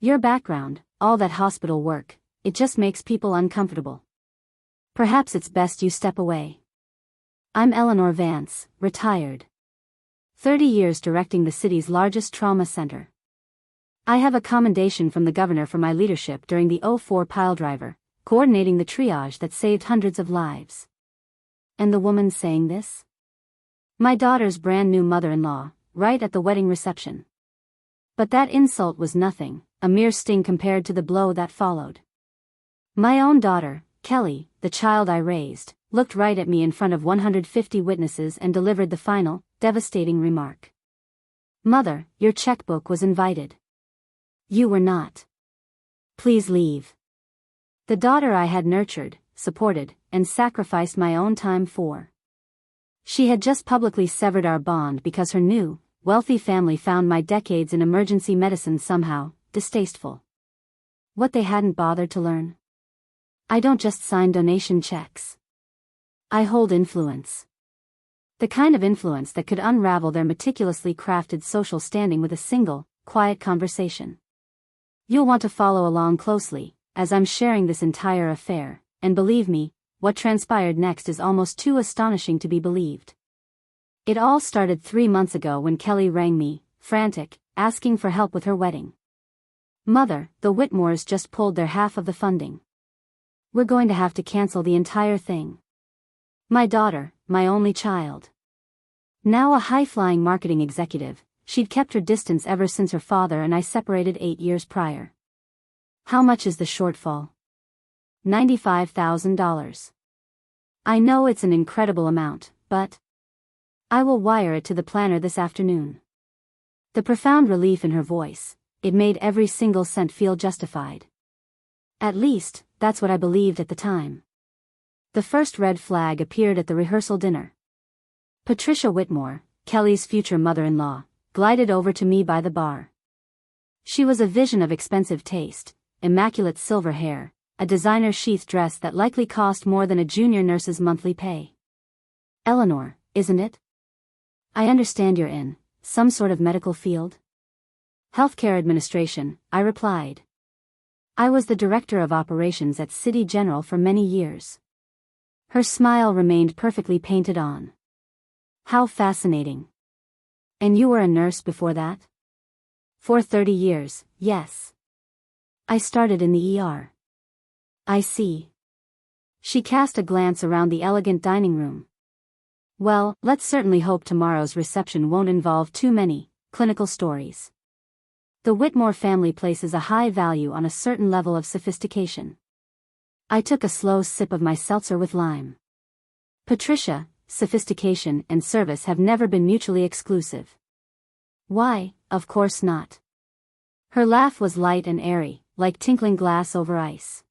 Your background, all that hospital work, it just makes people uncomfortable. Perhaps it's best you step away. I'm Eleanor Vance, retired. 30 years directing the city's largest trauma center. I have a commendation from the governor for my leadership during the '04 piledriver, coordinating the triage that saved hundreds of lives. And the woman saying this? My daughter's brand new mother-in-law, right at the wedding reception. But that insult was nothing, a mere sting compared to the blow that followed. My own daughter, Kelly, the child I raised, looked right at me in front of 150 witnesses and delivered the final, devastating remark. Mother, your checkbook was invited. You were not. Please leave. The daughter I had nurtured, supported, and sacrificed my own time for. She had just publicly severed our bond because her new, wealthy family found my decades in emergency medicine somehow distasteful. What they hadn't bothered to learn? I don't just sign donation checks. I hold influence. The kind of influence that could unravel their meticulously crafted social standing with a single, quiet conversation. You'll want to follow along closely, as I'm sharing this entire affair, and believe me, what transpired next is almost too astonishing to be believed. It all started 3 months ago when Kelly rang me, frantic, asking for help with her wedding. Mother, the Whitmores just pulled their half of the funding. We're going to have to cancel the entire thing. My daughter, my only child. Now a high-flying marketing executive, she'd kept her distance ever since her father and I separated 8 years prior. How much is the shortfall? $95,000. I know it's an incredible amount, but I will wire it to the planner this afternoon. The profound relief in her voice, it made every single cent feel justified. At least, that's what I believed at the time. The first red flag appeared at the rehearsal dinner. Patricia Whitmore, Kelly's future mother-in-law, glided over to me by the bar. She was a vision of expensive taste, immaculate silver hair, a designer sheath dress that likely cost more than a junior nurse's monthly pay. Eleanor, isn't it? I understand you're in some sort of medical field? Healthcare administration, I replied. I was the director of operations at City General for many years. Her smile remained perfectly painted on. How fascinating. And you were a nurse before that? For 30 years, yes. I started in the ER. I see. She cast a glance around the elegant dining room. Well, let's certainly hope tomorrow's reception won't involve too many clinical stories. The Whitmore family places a high value on a certain level of sophistication. I took a slow sip of my seltzer with lime. Patricia, sophistication and service have never been mutually exclusive. Why, of course not. Her laugh was light and airy, like tinkling glass over ice.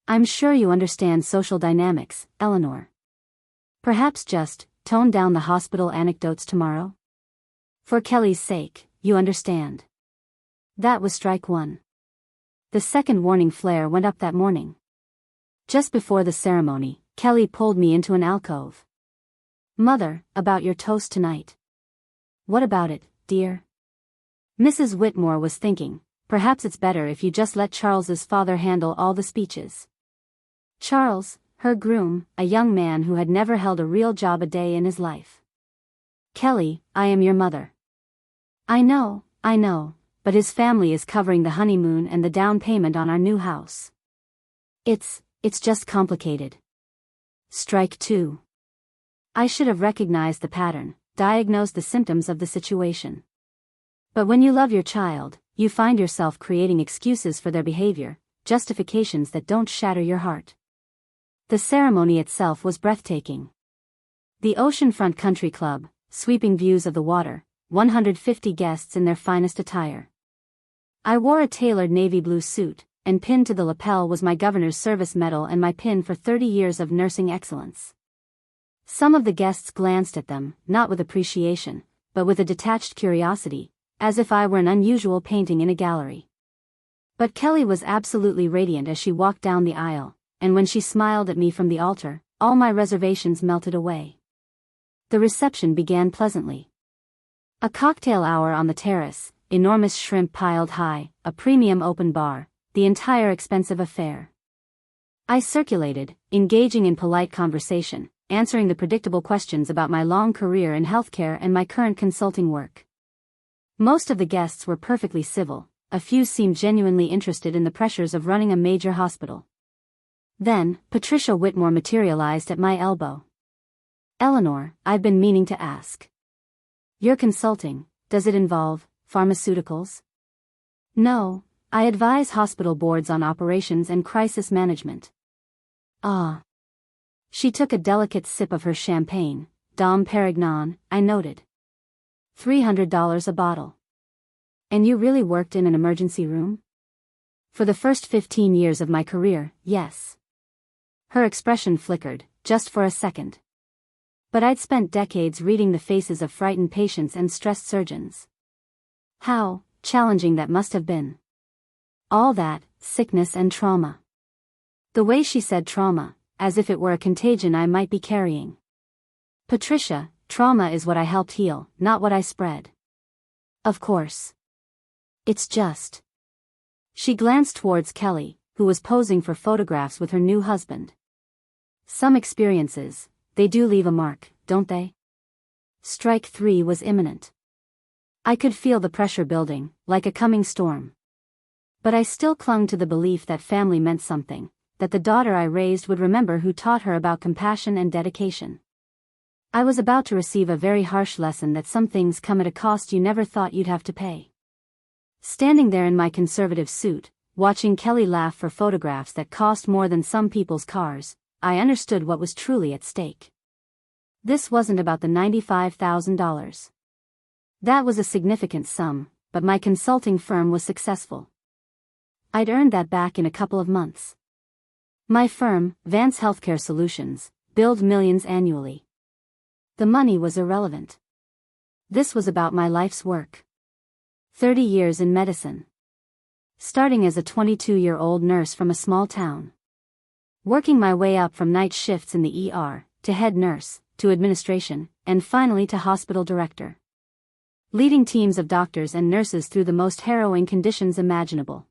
I'm sure you understand social dynamics, Eleanor. Perhaps just tone down the hospital anecdotes tomorrow? For Kelly's sake, you understand. That was strike one. The second warning flare went up that morning. Just before the ceremony, Kelly pulled me into an alcove. Mother, about your toast tonight. What about it, dear? Mrs. Whitmore was thinking, perhaps it's better if you just let Charles's father handle all the speeches. Charles, her groom, a young man who had never held a real job a day in his life. Kelly, I am your mother. I know, but his family is covering the honeymoon and the down payment on our new house. It's just complicated. Strike two. I should have recognized the pattern, diagnosed the symptoms of the situation. But when you love your child, you find yourself creating excuses for their behavior, justifications that don't shatter your heart. The ceremony itself was breathtaking. The Oceanfront Country Club, sweeping views of the water, 150 guests in their finest attire. I wore a tailored navy blue suit, and pinned to the lapel was my governor's service medal and my pin for 30 years of nursing excellence. Some of the guests glanced at them, not with appreciation, but with a detached curiosity, as if I were an unusual painting in a gallery. But Kelly was absolutely radiant as she walked down the aisle, and when she smiled at me from the altar, all my reservations melted away. The reception began pleasantly. A cocktail hour on the terrace, enormous shrimp piled high, a premium open bar, the entire expensive affair. I circulated, engaging in polite conversation, answering the predictable questions about my long career in healthcare and my current consulting work. Most of the guests were perfectly civil, a few seemed genuinely interested in the pressures of running a major hospital. Then, Patricia Whitmore materialized at my elbow. "Eleanor, I've been meaning to ask. Your consulting, does it involve pharmaceuticals?" "No, I advise hospital boards on operations and crisis management." "Ah." She took a delicate sip of her champagne, Dom Perignon, I noted. $300 a bottle. "And you really worked in an emergency room?" "For the first 15 years of my career, yes." Her expression flickered, just for a second. But I'd spent decades reading the faces of frightened patients and stressed surgeons. How challenging that must have been. All that, sickness and trauma. The way she said trauma, as if it were a contagion I might be carrying. "Patricia, trauma is what I helped heal, not what I spread." "Of course. It's just." She glanced towards Kelly, who was posing for photographs with her new husband. "Some experiences, they do leave a mark, don't they?" Strike 3 was imminent. I could feel the pressure building, like a coming storm. But I still clung to the belief that family meant something, that the daughter I raised would remember who taught her about compassion and dedication. I was about to receive a very harsh lesson that some things come at a cost you never thought you'd have to pay. Standing there in my conservative suit, watching Kelly laugh for photographs that cost more than some people's cars, I understood what was truly at stake. This wasn't about the $95,000. That was a significant sum, but my consulting firm was successful. I'd earned that back in a couple of months. My firm, Vance Healthcare Solutions, billed millions annually. The money was irrelevant. This was about my life's work. 30 years in medicine. Starting as a 22-year-old nurse from a small town. Working my way up from night shifts in the ER, to head nurse, to administration, and finally to hospital director. Leading teams of doctors and nurses through the most harrowing conditions imaginable.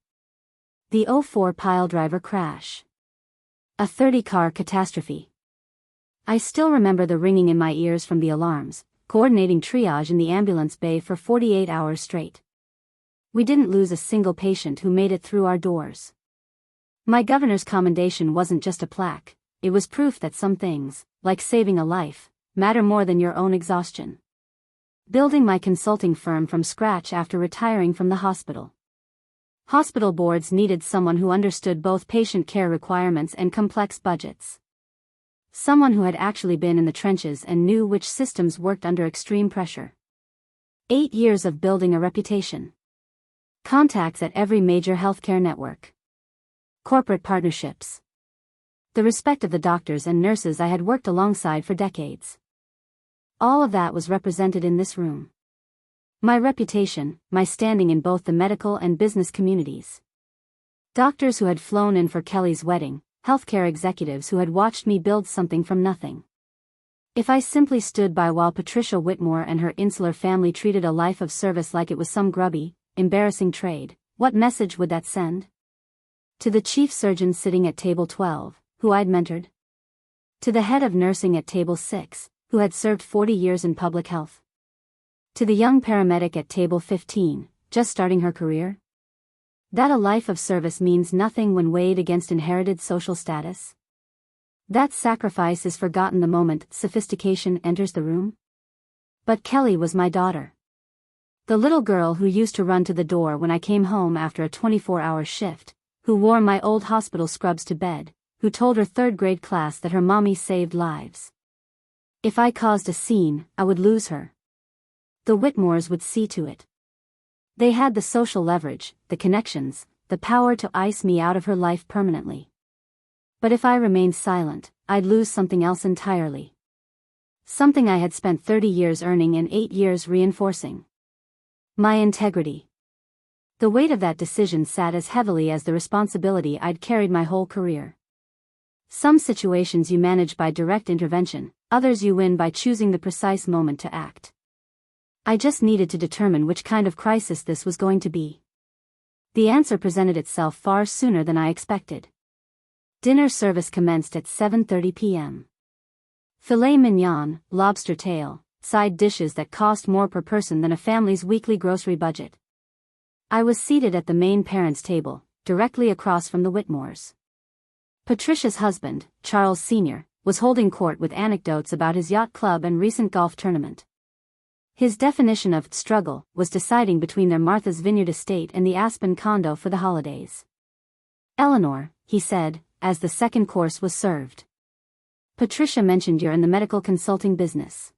The '04 piledriver crash. A 30-car catastrophe. I still remember the ringing in my ears from the alarms, coordinating triage in the ambulance bay for 48 hours straight. We didn't lose a single patient who made it through our doors. My governor's commendation wasn't just a plaque, it was proof that some things, like saving a life, matter more than your own exhaustion. Building my consulting firm from scratch after retiring from the hospital. Hospital boards needed someone who understood both patient care requirements and complex budgets. Someone who had actually been in the trenches and knew which systems worked under extreme pressure. 8 years of building a reputation. Contacts at every major healthcare network. Corporate partnerships. The respect of the doctors and nurses I had worked alongside for decades. All of that was represented in this room. My reputation, my standing in both the medical and business communities. Doctors who had flown in for Kelly's wedding, healthcare executives who had watched me build something from nothing. If I simply stood by while Patricia Whitmore and her insular family treated a life of service like it was some grubby, embarrassing trade, what message would that send? To the chief surgeon sitting at table 12, who I'd mentored? To the head of nursing at table 6, who had served 40 years in public health? To the young paramedic at table 15, just starting her career? That a life of service means nothing when weighed against inherited social status? That sacrifice is forgotten the moment sophistication enters the room? But Kelly was my daughter. The little girl who used to run to the door when I came home after a 24-hour shift, who wore my old hospital scrubs to bed, who told her third-grade class that her mommy saved lives. If I caused a scene, I would lose her. The Whitmores would see to it. They had the social leverage, the connections, the power to ice me out of her life permanently. But if I remained silent, I'd lose something else entirely. Something I had spent 30 years earning and 8 years reinforcing. My integrity. The weight of that decision sat as heavily as the responsibility I'd carried my whole career. Some situations you manage by direct intervention, others you win by choosing the precise moment to act. I just needed to determine which kind of crisis this was going to be. The answer presented itself far sooner than I expected. Dinner service commenced at 7:30 p.m. Filet mignon, lobster tail, side dishes that cost more per person than a family's weekly grocery budget. I was seated at the main parents' table, directly across from the Whitmores. Patricia's husband, Charles Sr., was holding court with anecdotes about his yacht club and recent golf tournament. His definition of struggle was deciding between their Martha's Vineyard estate and the Aspen condo for the holidays. "Eleanor," he said, as the second course was served. "Patricia mentioned you're in the medical consulting business."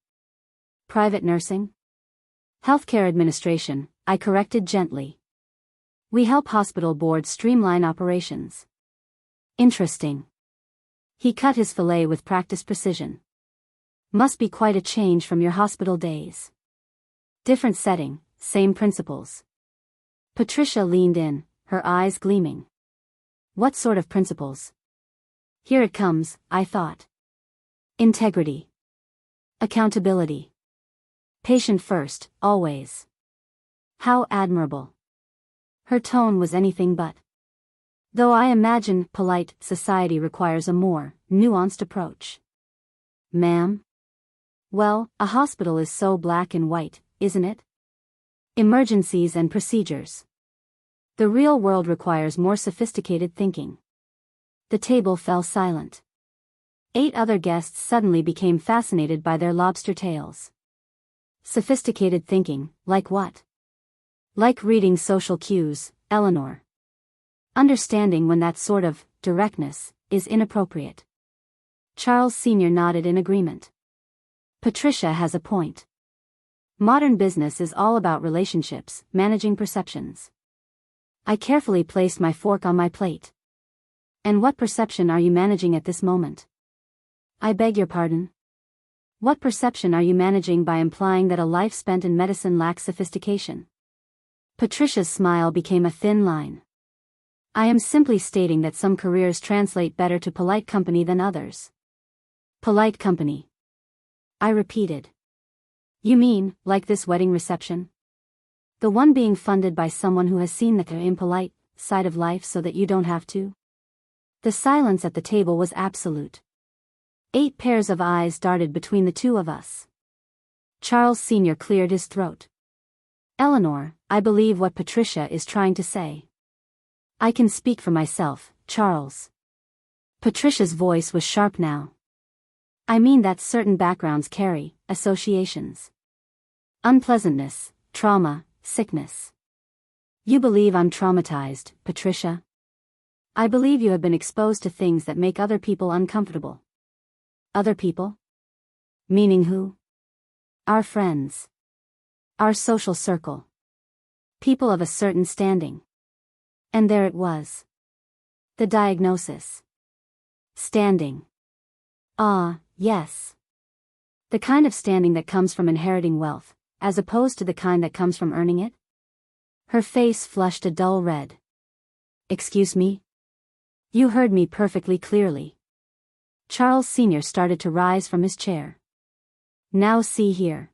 "Private nursing?" "Healthcare administration," I corrected gently. "We help hospital boards streamline operations." "Interesting." He cut his fillet with practiced precision. "Must be quite a change from your hospital days." "Different setting, same principles." Patricia leaned in, her eyes gleaming. "What sort of principles?" "Here it comes," I thought. "Integrity. Accountability. Patient first, always." How admirable. Her tone was anything but. Though I imagine polite society requires a more nuanced approach. "Ma'am?" "Well, a hospital is so black and white, isn't it? Emergencies and procedures. The real world requires more sophisticated thinking." The table fell silent. 8 other guests suddenly became fascinated by their lobster tails. Sophisticated thinking, like what? "Like reading social cues, Eleanor. Understanding when that sort of directness is inappropriate." Charles Sr. nodded in agreement. Patricia has a point. Modern business is all about relationships, managing perceptions. I carefully placed my fork on my plate. "And what perception are you managing at this moment?" "I beg your pardon?" "What perception are you managing by implying that a life spent in medicine lacks sophistication?" Patricia's smile became a thin line. "I am simply stating that some careers translate better to polite company than others." "Polite company," I repeated. "You mean, like this wedding reception? The one being funded by someone who has seen the impolite side of life so that you don't have to?" The silence at the table was absolute. 8 pairs of eyes darted between the two of us. Charles Sr. cleared his throat. "Eleanor, I believe what Patricia is trying to say." "I can speak for myself, Charles." Patricia's voice was sharp now. "I mean that certain backgrounds carry associations. Unpleasantness, trauma, sickness. You believe I'm traumatized, Patricia? I believe you have been exposed to things that make other people uncomfortable." "Other people? Meaning who?" "Our friends. Our social circle. People of a certain standing." And there it was. The diagnosis. Standing. Ah, yes. The kind of standing that comes from inheriting wealth, as opposed to the kind that comes from earning it? Her face flushed a dull red. "Excuse me?" "You heard me perfectly clearly." Charles Sr. started to rise from his chair. "Now see here."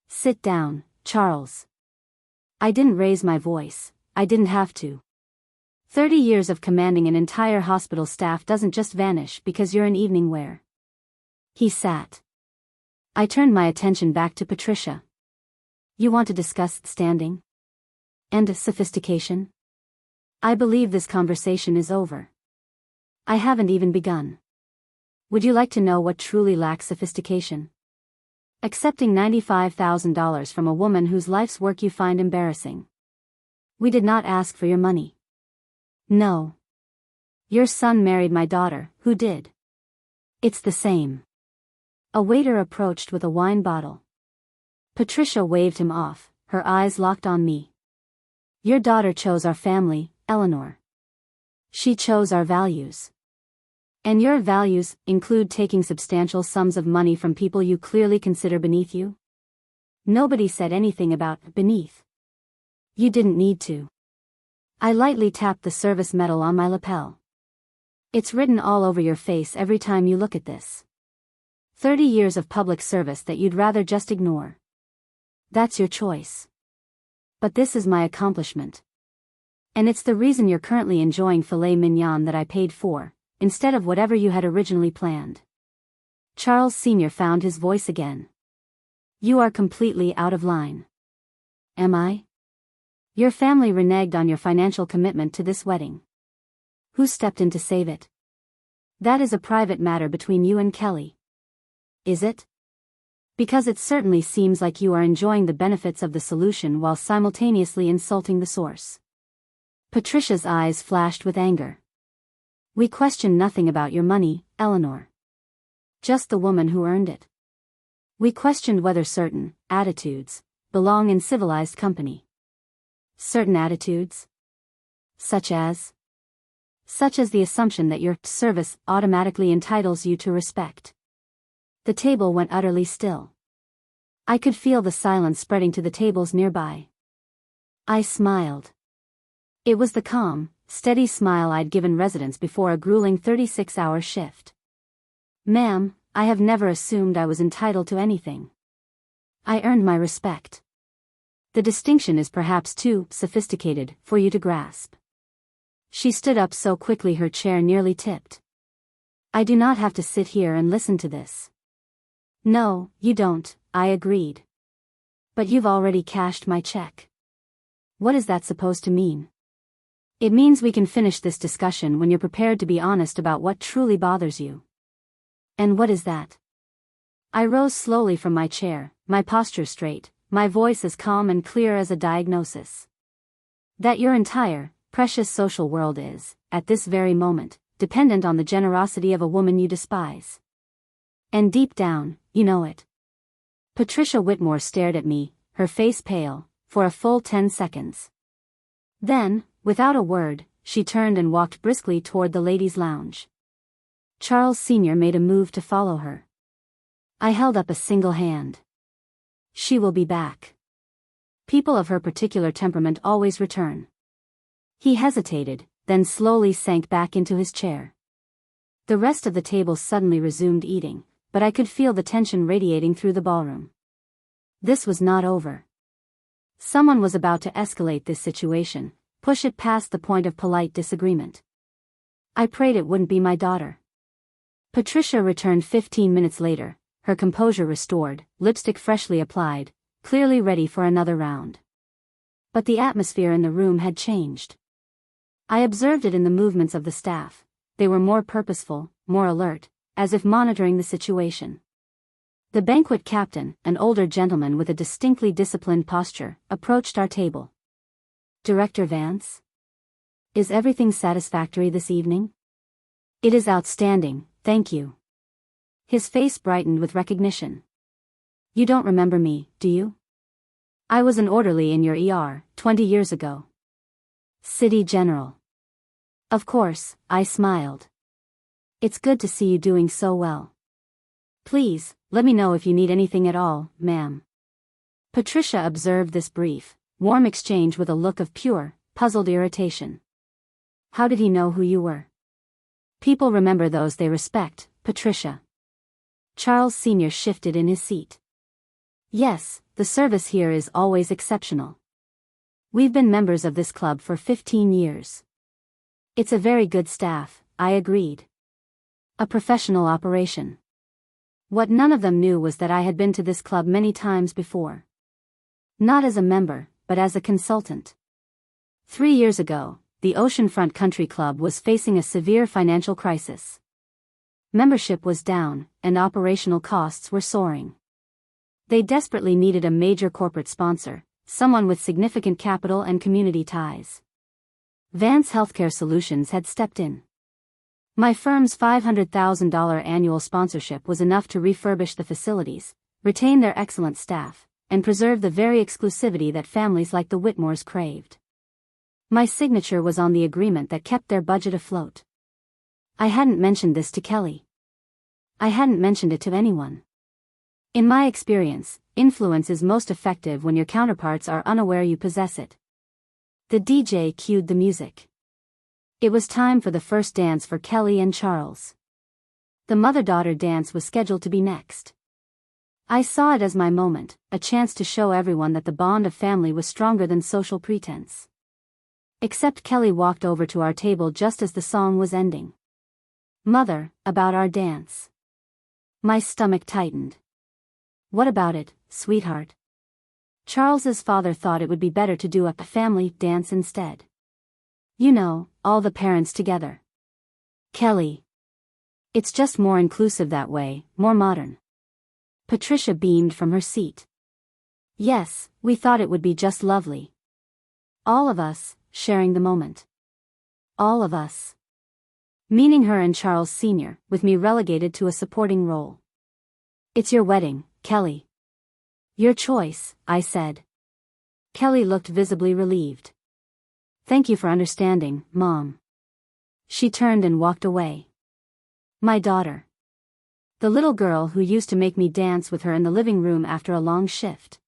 "Sit down, Charles." I didn't raise my voice, I didn't have to. 30 years of commanding an entire hospital staff doesn't just vanish because you're in evening wear. He sat. I turned my attention back to Patricia. "You want to discuss standing? And sophistication?" "I believe this conversation is over." "I haven't even begun. Would you like to know what truly lacks sophistication? Accepting $95,000 from a woman whose life's work you find embarrassing. We did not ask for your money." "No. Your son married my daughter, who did." "It's the same." A waiter approached with a wine bottle. Patricia waved him off, her eyes locked on me. "Your daughter chose our family, Eleanor. She chose our values. And your values include taking substantial sums of money from people you clearly consider beneath you?" "Nobody said anything about beneath." "You didn't need to." I lightly tapped the service medal on my lapel. "It's written all over your face every time you look at this. 30 years of public service that you'd rather just ignore." That's your choice. But this is my accomplishment. And it's the reason you're currently enjoying filet mignon that I paid for, instead of whatever you had originally planned. Charles Sr. found his voice again. You are completely out of line. Am I? Your family reneged on your financial commitment to this wedding. Who stepped in to save it? That is a private matter between you and Kelly. Is it? Because it certainly seems like you are enjoying the benefits of the solution while simultaneously insulting the source. Patricia's eyes flashed with anger. We question nothing about your money, Eleanor. Just the woman who earned it. We questioned whether certain attitudes belong in civilized company. Certain attitudes? Such as the assumption that your service automatically entitles you to respect. The table went utterly still. I could feel the silence spreading to the tables nearby. I smiled. It was the calm, steady smile I'd given residents before a grueling 36-hour shift. Ma'am, I have never assumed I was entitled to anything. I earned my respect. The distinction is perhaps too sophisticated for you to grasp. She stood up so quickly her chair nearly tipped. I do not have to sit here and listen to this. No, you don't, I agreed. But you've already cashed my check. What is that supposed to mean? It means we can finish this discussion when you're prepared to be honest about what truly bothers you. And what is that? I rose slowly from my chair, my posture straight, my voice as calm and clear as a diagnosis. That your entire, precious social world is, at this very moment, dependent on the generosity of a woman you despise. And deep down, you know it. Patricia Whitmore stared at me, her face pale, for a full 10 seconds. Then, without a word, she turned and walked briskly toward the ladies' lounge. Charles Sr. made a move to follow her. I held up a single hand. She will be back. People of her particular temperament always return. He hesitated, then slowly sank back into his chair. The rest of the table suddenly resumed eating, but I could feel the tension radiating through the ballroom. This was not over. Someone was about to escalate this situation, push it past the point of polite disagreement. I prayed it wouldn't be my daughter. Patricia returned 15 minutes later, her composure restored, lipstick freshly applied, clearly ready for another round. But the atmosphere in the room had changed. I observed it in the movements of the staff. They were more purposeful, more alert, as if monitoring the situation. The banquet captain, an older gentleman with a distinctly disciplined posture, approached our table. Director Vance? Is everything satisfactory this evening? It is outstanding, thank you. His face brightened with recognition. You don't remember me, do you? I was an orderly in your ER, 20 years ago. City General. Of course, I smiled. It's good to see you doing so well. Please, let me know if you need anything at all, ma'am. Patricia observed this brief, warm exchange with a look of pure, puzzled irritation. How did he know who you were? People remember those they respect, Patricia. Charles Sr. shifted in his seat. Yes, the service here is always exceptional. We've been members of this club for 15 years. It's a very good staff, I agreed. A professional operation. What none of them knew was that I had been to this club many times before. Not as a member, but as a consultant. 3 years ago, the Oceanfront Country Club was facing a severe financial crisis. Membership was down, and operational costs were soaring. They desperately needed a major corporate sponsor, someone with significant capital and community ties. Vance Healthcare Solutions had stepped in. My firm's $500,000 annual sponsorship was enough to refurbish the facilities, retain their excellent staff, and preserve the very exclusivity that families like the Whitmores craved. My signature was on the agreement that kept their budget afloat. I hadn't mentioned this to Kelly. I hadn't mentioned it to anyone. In my experience, influence is most effective when your counterparts are unaware you possess it. The DJ cued the music. It was time for the first dance for Kelly and Charles. The mother-daughter dance was scheduled to be next. I saw it as my moment, a chance to show everyone that the bond of family was stronger than social pretense. Except Kelly walked over to our table just as the song was ending. "Mother, about our dance." My stomach tightened. "What about it, sweetheart?" Charles's father thought it would be better to do a family dance instead. "You know, all the parents together." "Kelly. It's just more inclusive that way, more modern." Patricia beamed from her seat. "Yes, we thought it would be just lovely. All of us, sharing the moment. All of us." Meaning her and Charles Sr., with me relegated to a supporting role. "It's your wedding, Kelly." "Your choice," I said. Kelly looked visibly relieved. "Thank you for understanding, Mom." She turned and walked away. My daughter. The little girl who used to make me dance with her in the living room after a long shift.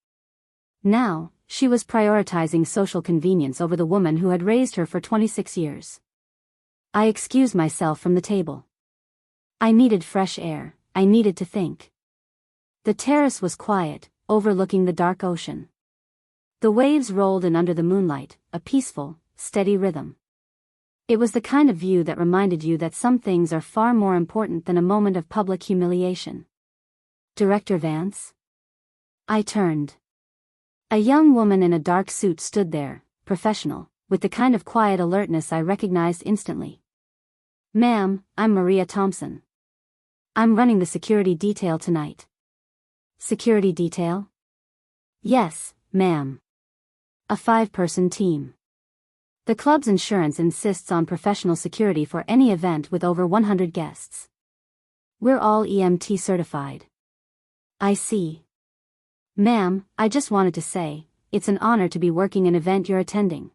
Now, she was prioritizing social convenience over the woman who had raised her for 26 years. I excused myself from the table. I needed fresh air, I needed to think. The terrace was quiet, overlooking the dark ocean. The waves rolled in under the moonlight, a peaceful, steady rhythm. It was the kind of view that reminded you that some things are far more important than a moment of public humiliation. "Director Vance?" I turned. A young woman in a dark suit stood there, professional, with the kind of quiet alertness I recognized instantly. "Ma'am, I'm Maria Thompson. I'm running the security detail tonight." "Security detail?" "Yes, ma'am. A 5-person team. The club's insurance insists on professional security for any event with over 100 guests. We're all EMT certified." "I see. Ma'am, I just wanted to say, it's an honor to be working an event you're attending.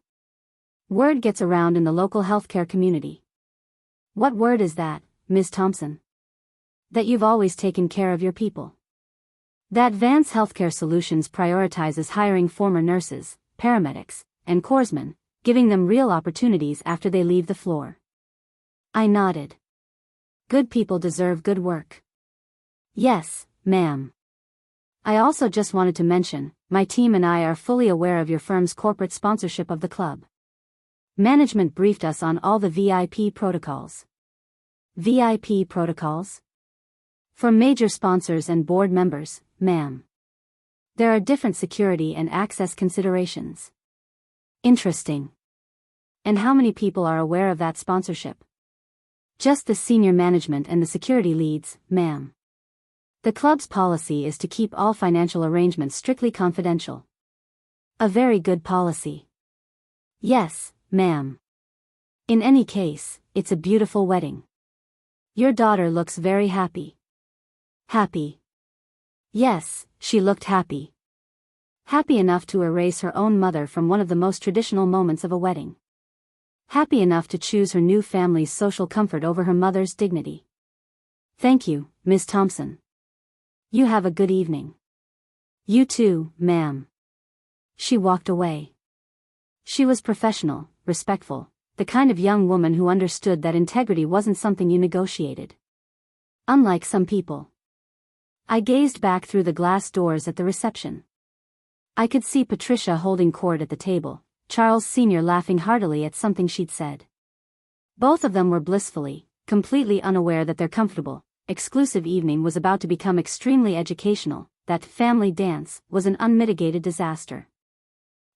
Word gets around in the local healthcare community." "What word is that, Ms. Thompson?" "That you've always taken care of your people. That Vance Healthcare Solutions prioritizes hiring former nurses, paramedics, and corpsmen, giving them real opportunities after they leave the floor." I nodded. "Good people deserve good work." "Yes, ma'am. I also just wanted to mention, my team and I are fully aware of your firm's corporate sponsorship of the club. Management briefed us on all the VIP protocols." "VIP protocols?" "For major sponsors and board members, ma'am. There are different security and access considerations." "Interesting. And how many people are aware of that sponsorship?" "Just the senior management and the security leads, ma'am. The club's policy is to keep all financial arrangements strictly confidential." "A very good policy." "Yes, ma'am. In any case, it's a beautiful wedding. Your daughter looks very happy." "Happy?" Yes, she looked happy. Happy enough to erase her own mother from one of the most traditional moments of a wedding. Happy enough to choose her new family's social comfort over her mother's dignity. "Thank you, Miss Thompson. You have a good evening." "You too, ma'am." She walked away. She was professional, respectful, the kind of young woman who understood that integrity wasn't something you negotiated. Unlike some people. I gazed back through the glass doors at the reception. I could see Patricia holding court at the table, Charles Sr. laughing heartily at something she'd said. Both of them were blissfully, completely unaware that their comfortable, exclusive evening was about to become extremely educational, that family dance was an unmitigated disaster.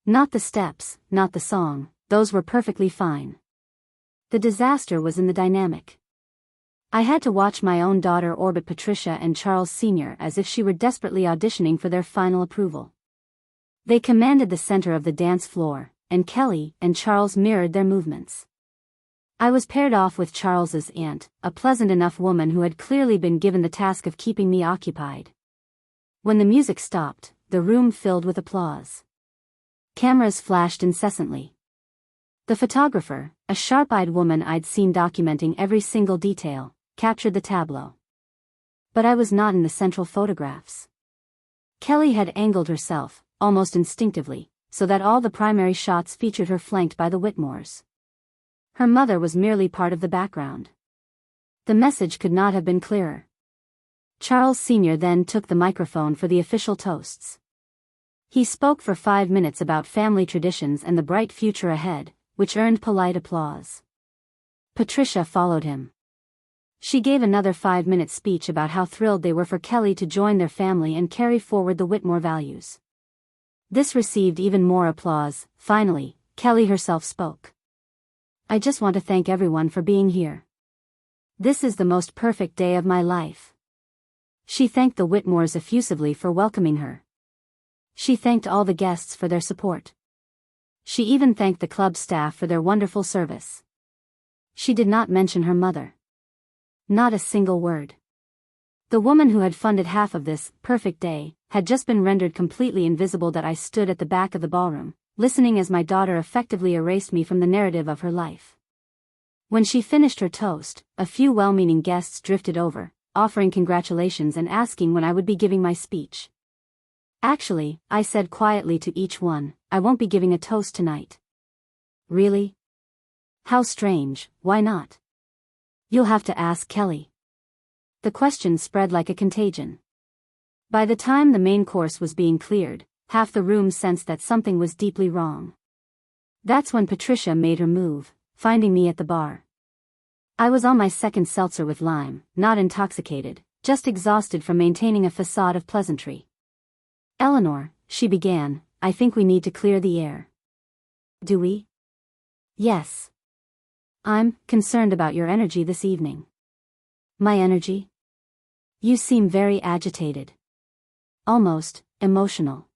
Not the steps, not the song, those were perfectly fine. The disaster was in the dynamic. I had to watch my own daughter orbit Patricia and Charles Sr. as if she were desperately auditioning for their final approval. They commanded the center of the dance floor, and Kelly and Charles mirrored their movements. I was paired off with Charles's aunt, a pleasant enough woman who had clearly been given the task of keeping me occupied. When the music stopped, the room filled with applause. Cameras flashed incessantly. The photographer, a sharp-eyed woman I'd seen documenting every single detail, captured the tableau. But I was not in the central photographs. Kelly had angled herself, almost instinctively, so that all the primary shots featured her flanked by the Whitmores. Her mother was merely part of the background. The message could not have been clearer. Charles Sr. then took the microphone for the official toasts. He spoke for 5 minutes about family traditions and the bright future ahead, which earned polite applause. Patricia followed him. She gave another 5-minute speech about how thrilled they were for Kelly to join their family and carry forward the Whitmore values. This received even more applause. Finally, Kelly herself spoke. "I just want to thank everyone for being here. This is the most perfect day of my life." She thanked the Whitmores effusively for welcoming her. She thanked all the guests for their support. She even thanked the club staff for their wonderful service. She did not mention her mother. Not a single word. The woman who had funded half of this perfect day had just been rendered completely invisible. That I stood at the back of the ballroom, listening as my daughter effectively erased me from the narrative of her life. When she finished her toast, a few well-meaning guests drifted over, offering congratulations and asking when I would be giving my speech. "Actually," I said quietly to each one, "I won't be giving a toast tonight." "Really? How strange, why not?" "You'll have to ask Kelly." The question spread like a contagion. By the time the main course was being cleared, half the room sensed that something was deeply wrong. That's when Patricia made her move, finding me at the bar. I was on my second seltzer with lime, not intoxicated, just exhausted from maintaining a facade of pleasantry. "Eleanor," she began, "I think we need to clear the air." "Do we?" "Yes. I'm concerned about your energy this evening." "My energy?" "You seem very agitated. Almost emotional."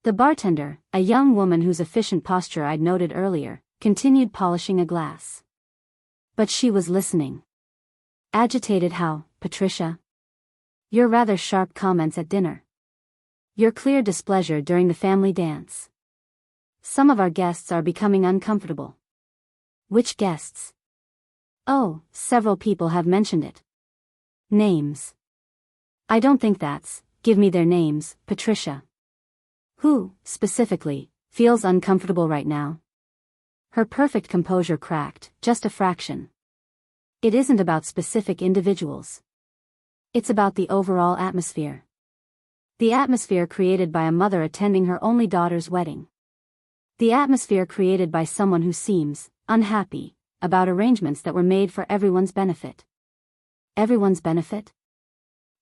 The bartender, a young woman whose efficient posture I'd noted earlier, continued polishing a glass. But she was listening. "Agitated how, Patricia?" "Your rather sharp comments at dinner. Your clear displeasure during the family dance. Some of our guests are becoming uncomfortable." "Which guests?" "Oh, several people have mentioned it." "Names?" "I don't think that's, give me their names, Patricia." "Who, specifically, feels uncomfortable right now?" Her perfect composure cracked, just a fraction. "It isn't about specific individuals. It's about the overall atmosphere. The atmosphere created by a mother attending her only daughter's wedding. The atmosphere created by someone who seems unhappy about arrangements that were made for everyone's benefit." "Everyone's benefit?"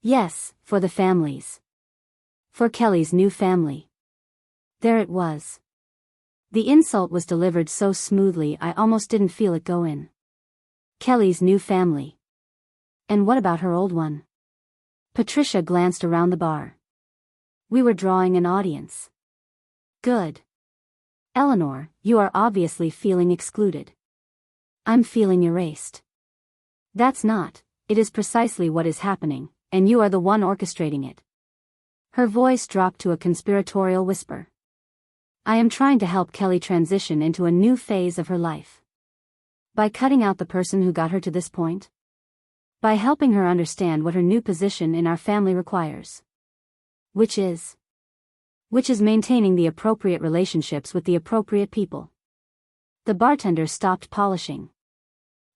"Yes, for the families. For Kelly's new family." There it was. The insult was delivered so smoothly I almost didn't feel it go in. Kelly's new family. And what about her old one? Patricia glanced around the bar. We were drawing an audience. Good. "Eleanor, you are obviously feeling excluded." "I'm feeling erased." "That's not, it is precisely what is happening, and you are the one orchestrating it." Her voice dropped to a conspiratorial whisper. "I am trying to help Kelly transition into a new phase of her life. By cutting out the person who got her to this point. By helping her understand what her new position in our family requires. Which is maintaining the appropriate relationships with the appropriate people." The bartender stopped polishing.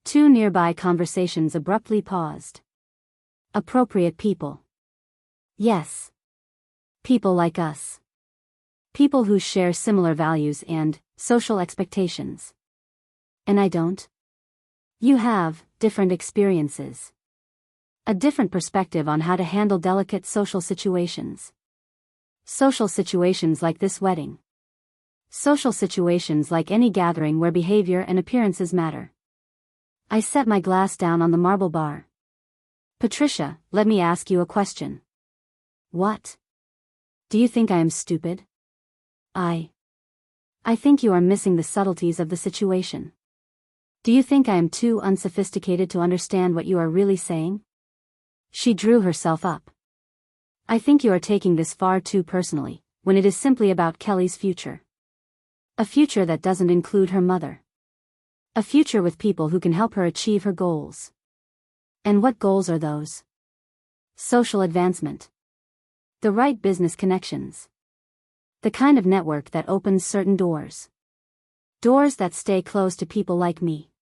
Two nearby conversations abruptly paused. Appropriate people. Yes. People like us. People who share similar values and social expectations. And I don't? You have different experiences. A different perspective on how to handle delicate social situations. Social situations like this wedding. Social situations like any gathering where behavior and appearances matter. I set my glass down on the marble bar. "Patricia, let me ask you a question." "What?" "Do you think I am stupid?" I think you are missing the subtleties of the situation. Do you think I am too unsophisticated to understand what you are really saying?" She drew herself up. "I think you are taking this far too personally, when it is simply about Kelly's future. A future that doesn't include her mother. A future with people who can help her achieve her goals." "And what goals are those?" "Social advancement. The right business connections. The kind of network that opens certain doors. Doors that stay closed to people like me.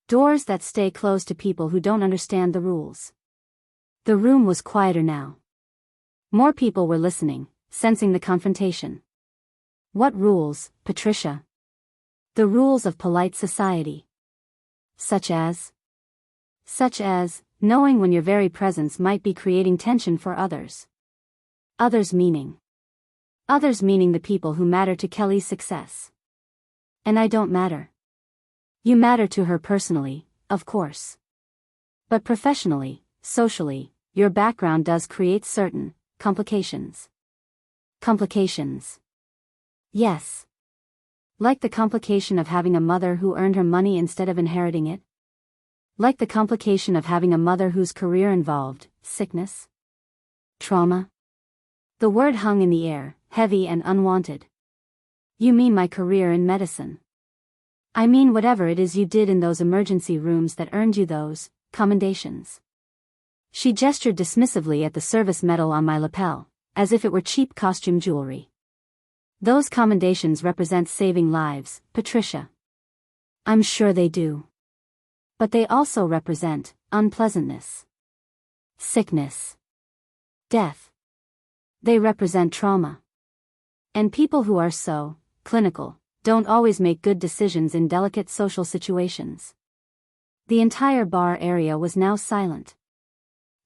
Doors that stay closed to people who don't understand the rules. The room was quieter now. More people were listening, sensing the confrontation. What rules, Patricia? The rules of polite society. Such as, knowing when your very presence might be creating tension for others. Others meaning the people who matter to Kelly's success. And I don't matter. You matter to her personally, of course. But professionally, socially, your background does create certain complications. Complications. Yes. Like the complication of having a mother who earned her money instead of inheriting it. Like the complication of having a mother whose career involved sickness, trauma. The word hung in the air, heavy and unwanted. You mean my career in medicine? I mean whatever it is you did in those emergency rooms that earned you those commendations. She gestured dismissively at the service medal on my lapel, as if it were cheap costume jewelry. Those commendations represent saving lives, Patricia. I'm sure they do. But they also represent unpleasantness, sickness, death. They represent trauma. And people who are so clinical don't always make good decisions in delicate social situations. The entire bar area was now silent.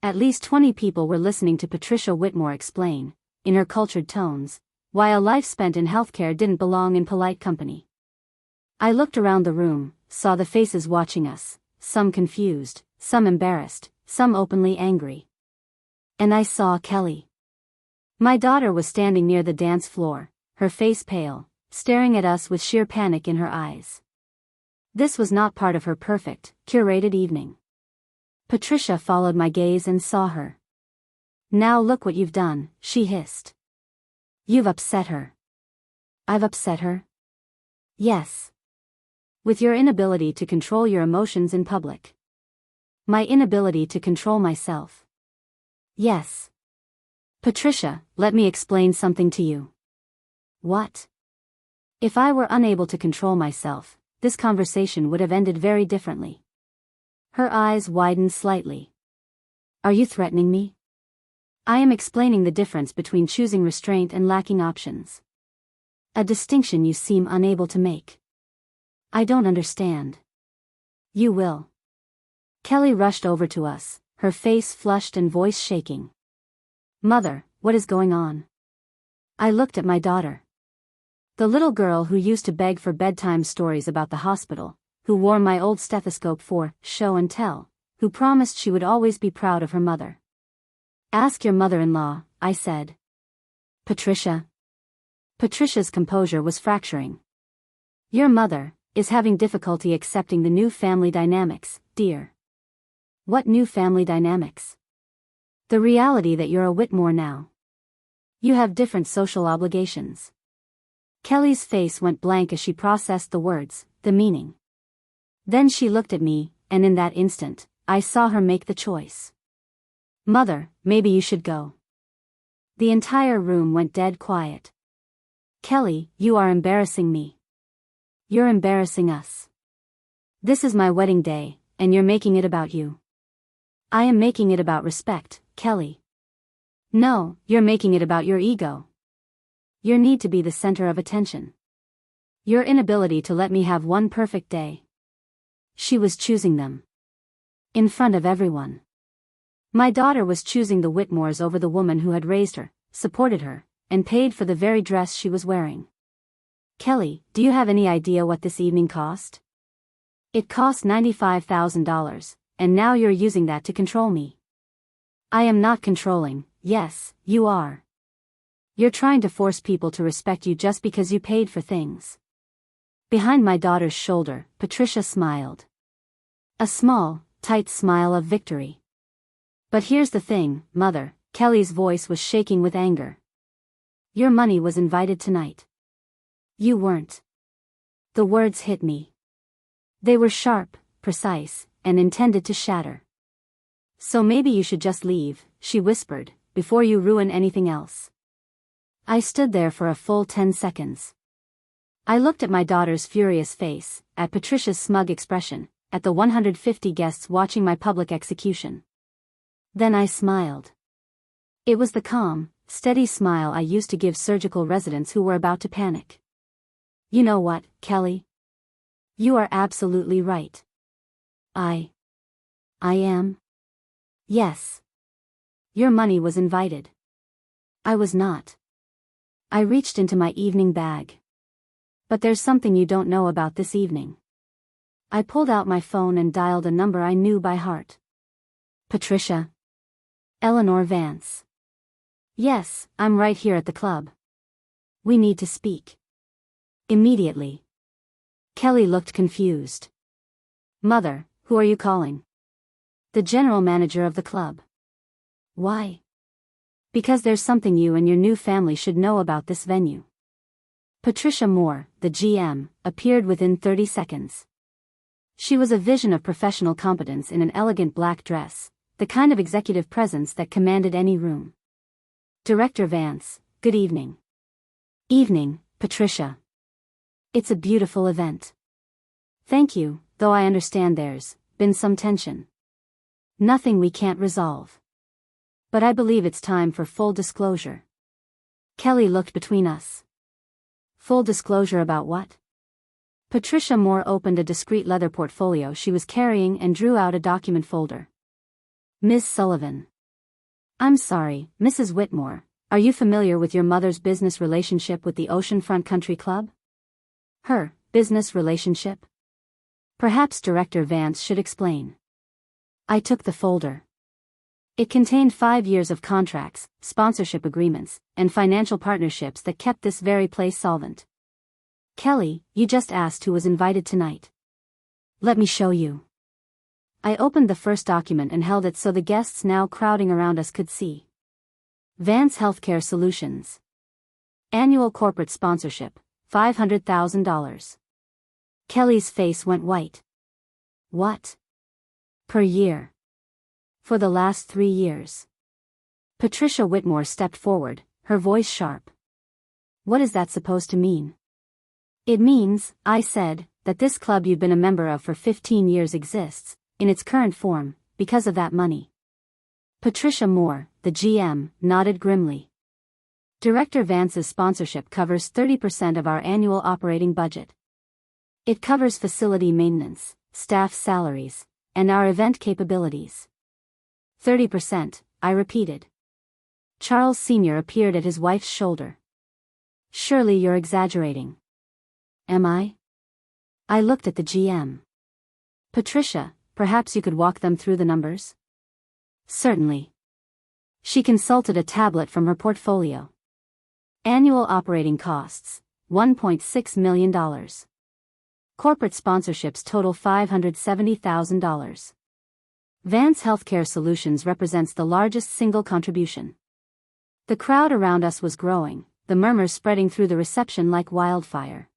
At least 20 people were listening to Patricia Whitmore explain, in her cultured tones, why a life spent in healthcare didn't belong in polite company. I looked around the room, saw the faces watching us, some confused, some embarrassed, some openly angry. And I saw Kelly. My daughter was standing near the dance floor, her face pale, staring at us with sheer panic in her eyes. This was not part of her perfect, curated evening. Patricia followed my gaze and saw her. Now look what you've done, she hissed. You've upset her. I've upset her? Yes. With your inability to control your emotions in public. My inability to control myself. Yes. Patricia, let me explain something to you. What? If I were unable to control myself, this conversation would have ended very differently. Her eyes widened slightly. Are you threatening me? I am explaining the difference between choosing restraint and lacking options. A distinction you seem unable to make. I don't understand. You will. Kelly rushed over to us, her face flushed and voice shaking. Mother, what is going on? I looked at my daughter. The little girl who used to beg for bedtime stories about the hospital, who wore my old stethoscope for show and tell, who promised she would always be proud of her mother. Ask your mother-in-law, I said. Patricia. Patricia's composure was fracturing. Your mother is having difficulty accepting the new family dynamics, dear. What new family dynamics? The reality that you're a Whitmore now. You have different social obligations. Kelly's face went blank as she processed the words, the meaning. Then she looked at me, and in that instant, I saw her make the choice. Mother, maybe you should go. The entire room went dead quiet. Kelly, you are embarrassing me. You're embarrassing us. This is my wedding day, and you're making it about you. I am making it about respect, Kelly. No, you're making it about your ego. Your need to be the center of attention. Your inability to let me have one perfect day. She was choosing them. In front of everyone. My daughter was choosing the Whitmores over the woman who had raised her, supported her, and paid for the very dress she was wearing. Kelly, do you have any idea what this evening cost? It cost $95,000, and now you're using that to control me. I am not controlling, yes, you are. You're trying to force people to respect you just because you paid for things. Behind my daughter's shoulder, Patricia smiled. A small, tight smile of victory. But here's the thing, Mother, Kelly's voice was shaking with anger. Your money was invited tonight. You weren't. The words hit me. They were sharp, precise, and intended to shatter. So maybe you should just leave, she whispered, before you ruin anything else. I stood there for a full 10 seconds. I looked at my daughter's furious face, at Patricia's smug expression, at the 150 guests watching my public execution. Then I smiled. It was the calm, steady smile I used to give surgical residents who were about to panic. You know what, Kelly? You are absolutely right. I am? Yes. Your money was invited. I was not. I reached into my evening bag. But there's something you don't know about this evening. I pulled out my phone and dialed a number I knew by heart. Patricia. Eleanor Vance. Yes, I'm right here at the club. We need to speak. Immediately. Kelly looked confused. Mother, who are you calling? The general manager of the club. Why? Because there's something you and your new family should know about this venue. Patricia Moore, the GM, appeared within 30 seconds. She was a vision of professional competence in an elegant black dress, the kind of executive presence that commanded any room. Director Vance, good evening. Evening, Patricia. It's a beautiful event. Thank you, though I understand there's been some tension. Nothing we can't resolve. But I believe it's time for full disclosure. Kelly looked between us. Full disclosure about what? Patricia Moore opened a discreet leather portfolio she was carrying and drew out a document folder. Ms. Sullivan. I'm sorry, Mrs. Whitmore, are you familiar with your mother's business relationship with the Oceanfront Country Club? Her business relationship? Perhaps Director Vance should explain. I took the folder. It contained 5 years of contracts, sponsorship agreements, and financial partnerships that kept this very place solvent. Kelly, you just asked who was invited tonight. Let me show you. I opened the first document and held it so the guests now crowding around us could see. Vance Healthcare Solutions. Annual corporate sponsorship, $500,000. Kelly's face went white. What? Per year. For the last 3 years. Patricia Whitmore stepped forward, her voice sharp. What is that supposed to mean? It means, I said, that this club you've been a member of for 15 years exists, in its current form, because of that money. Patricia Moore, the GM, nodded grimly. Director Vance's sponsorship covers 30% of our annual operating budget. It covers facility maintenance, staff salaries, and our event capabilities. 30%, I repeated. Charles Sr. appeared at his wife's shoulder. Surely you're exaggerating. Am I? I looked at the GM. Patricia, perhaps you could walk them through the numbers? Certainly. She consulted a tablet from her portfolio. Annual operating costs, $1.6 million. Corporate sponsorships total $570,000. Vance Healthcare Solutions represents the largest single contribution. The crowd around us was growing, the murmurs spreading through the reception like wildfire.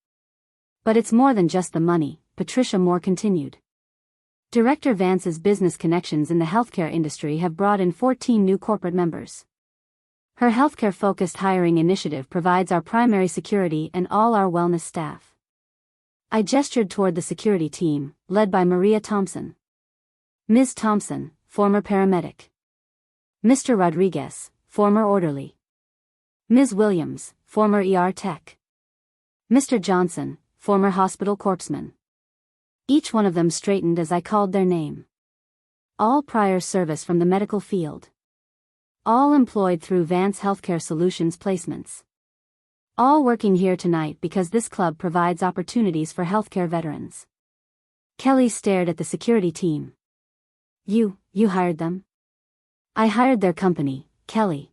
But it's more than just the money, Patricia Moore continued. Director Vance's business connections in the healthcare industry have brought in 14 new corporate members. Her healthcare-focused hiring initiative provides our primary security and all our wellness staff. I gestured toward the security team, led by Maria Thompson. Ms. Thompson, former paramedic. Mr. Rodriguez, former orderly. Ms. Williams, former ER tech. Mr. Johnson, former hospital corpsman. Each one of them straightened as I called their name. All prior service from the medical field. All employed through Vance Healthcare Solutions placements. All working here tonight because this club provides opportunities for healthcare veterans. Kelly stared at the security team. You hired them? I hired their company, Kelly.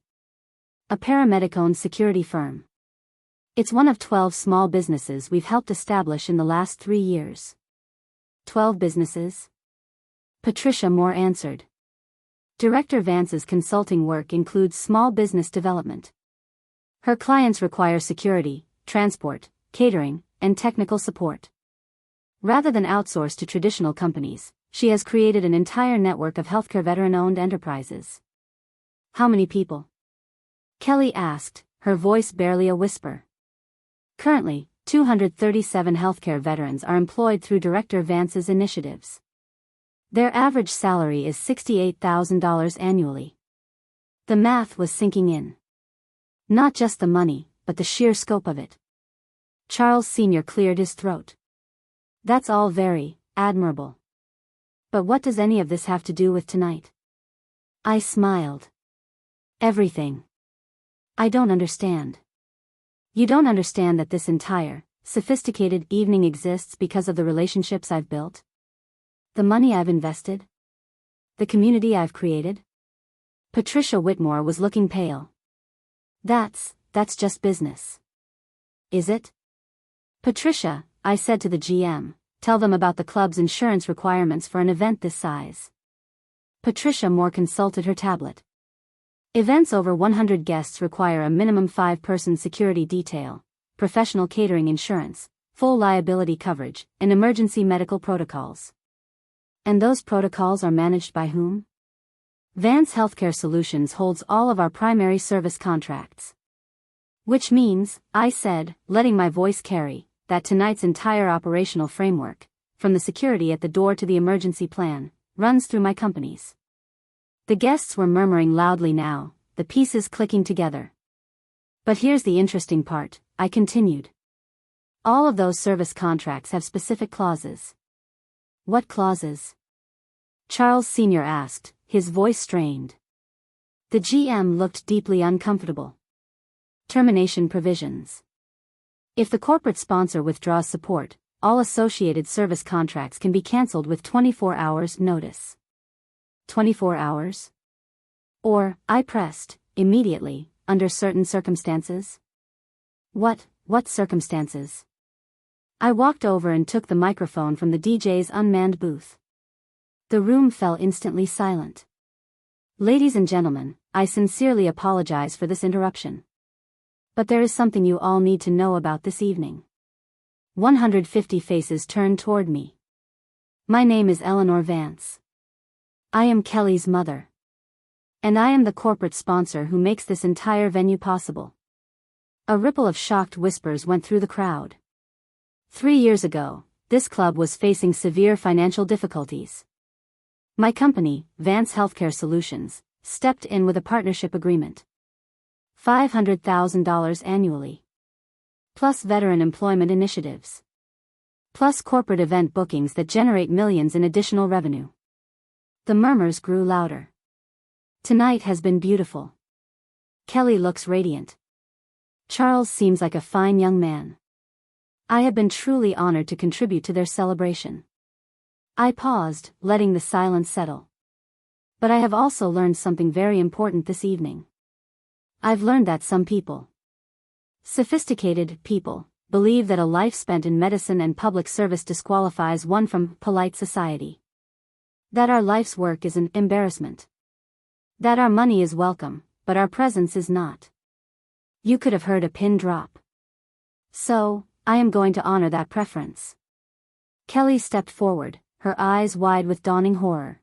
A paramedic-owned security firm. It's one of 12 small businesses we've helped establish in the last 3 years. 12 businesses? Patricia Moore answered. Director Vance's consulting work includes small business development. Her clients require security, transport, catering, and technical support. Rather than outsource to traditional companies, she has created an entire network of healthcare veteran-owned enterprises. How many people? Kelly asked, her voice barely a whisper. Currently, 237 healthcare veterans are employed through Director Vance's initiatives. Their average salary is $68,000 annually. The math was sinking in. Not just the money, but the sheer scope of it. Charles Sr. cleared his throat. That's all very admirable. But what does any of this have to do with tonight? I smiled. Everything. I don't understand. You don't understand that this entire, sophisticated evening exists because of the relationships I've built? The money I've invested? The community I've created? Patricia Whitmore was looking pale. That's just business. Is it? Patricia, I said to the GM, tell them about the club's insurance requirements for an event this size. Patricia Moore consulted her tablet. Events over 100 guests require a minimum 5-person security detail, professional catering insurance, full liability coverage, and emergency medical protocols. And those protocols are managed by whom? Vance Healthcare Solutions holds all of our primary service contracts. Which means, I said, letting my voice carry, that tonight's entire operational framework, from the security at the door to the emergency plan, runs through my companies. The guests were murmuring loudly now, the pieces clicking together. But here's the interesting part, I continued. All of those service contracts have specific clauses. What clauses? Charles Sr. asked, his voice strained. The GM looked deeply uncomfortable. Termination provisions. If the corporate sponsor withdraws support, all associated service contracts can be cancelled with 24 hours notice. 24 hours? Or, I pressed, immediately, under certain circumstances? What circumstances? I walked over and took the microphone from the DJ's unmanned booth. The room fell instantly silent. Ladies and gentlemen, I sincerely apologize for this interruption. But there is something you all need to know about this evening. 150 faces turned toward me. My name is Eleanor Vance. I am Kelly's mother. And I am the corporate sponsor who makes this entire venue possible. A ripple of shocked whispers went through the crowd. 3 years ago, this club was facing severe financial difficulties. My company, Vance Healthcare Solutions, stepped in with a partnership agreement. $500,000 annually. Plus veteran employment initiatives. Plus corporate event bookings that generate millions in additional revenue. The murmurs grew louder. Tonight has been beautiful. Kelly looks radiant. Charles seems like a fine young man. I have been truly honored to contribute to their celebration. I paused, letting the silence settle. But I have also learned something very important this evening. I've learned that some people, sophisticated people, believe that a life spent in medicine and public service disqualifies one from polite society. That our life's work is an embarrassment. That our money is welcome, but our presence is not. You could have heard a pin drop. So, I am going to honor that preference. Kelly stepped forward, her eyes wide with dawning horror.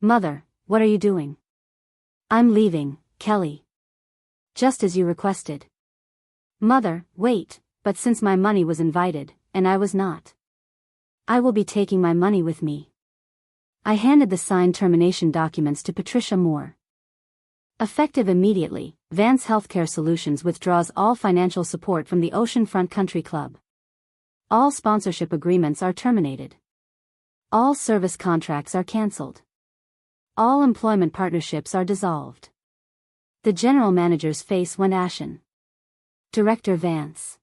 Mother, what are you doing? I'm leaving, Kelly. Just as you requested. Mother, wait, but since my money was invited, and I was not. I will be taking my money with me. I handed the signed termination documents to Patricia Moore. Effective immediately, Vance Healthcare Solutions withdraws all financial support from the Oceanfront Country Club. All sponsorship agreements are terminated. All service contracts are cancelled. All employment partnerships are dissolved. The general manager's face went ashen. Director Vance.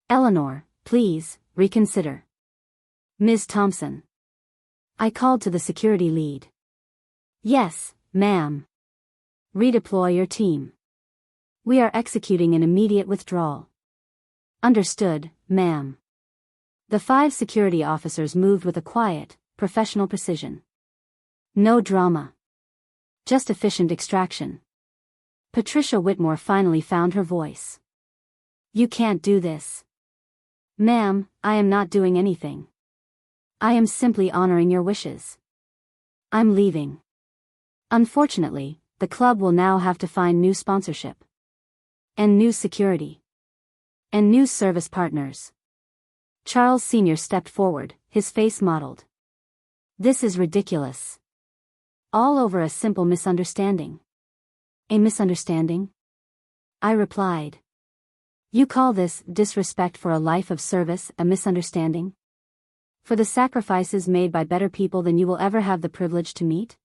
Eleanor, please, reconsider. Ms. Thompson. I called to the security lead. Yes, ma'am. Redeploy your team. We are executing an immediate withdrawal. Understood, ma'am. The 5 security officers moved with a quiet, professional precision. No drama. Just efficient extraction. Patricia Whitmore finally found her voice. You can't do this. Ma'am, I am not doing anything. I am simply honoring your wishes. I'm leaving. Unfortunately, the club will now have to find new sponsorship. And new security. And new service partners. Charles Sr. stepped forward, his face mottled. This is ridiculous. All over a simple misunderstanding. A misunderstanding? I replied. You call this disrespect for a life of service a misunderstanding? For the sacrifices made by better people than you will ever have the privilege to meet?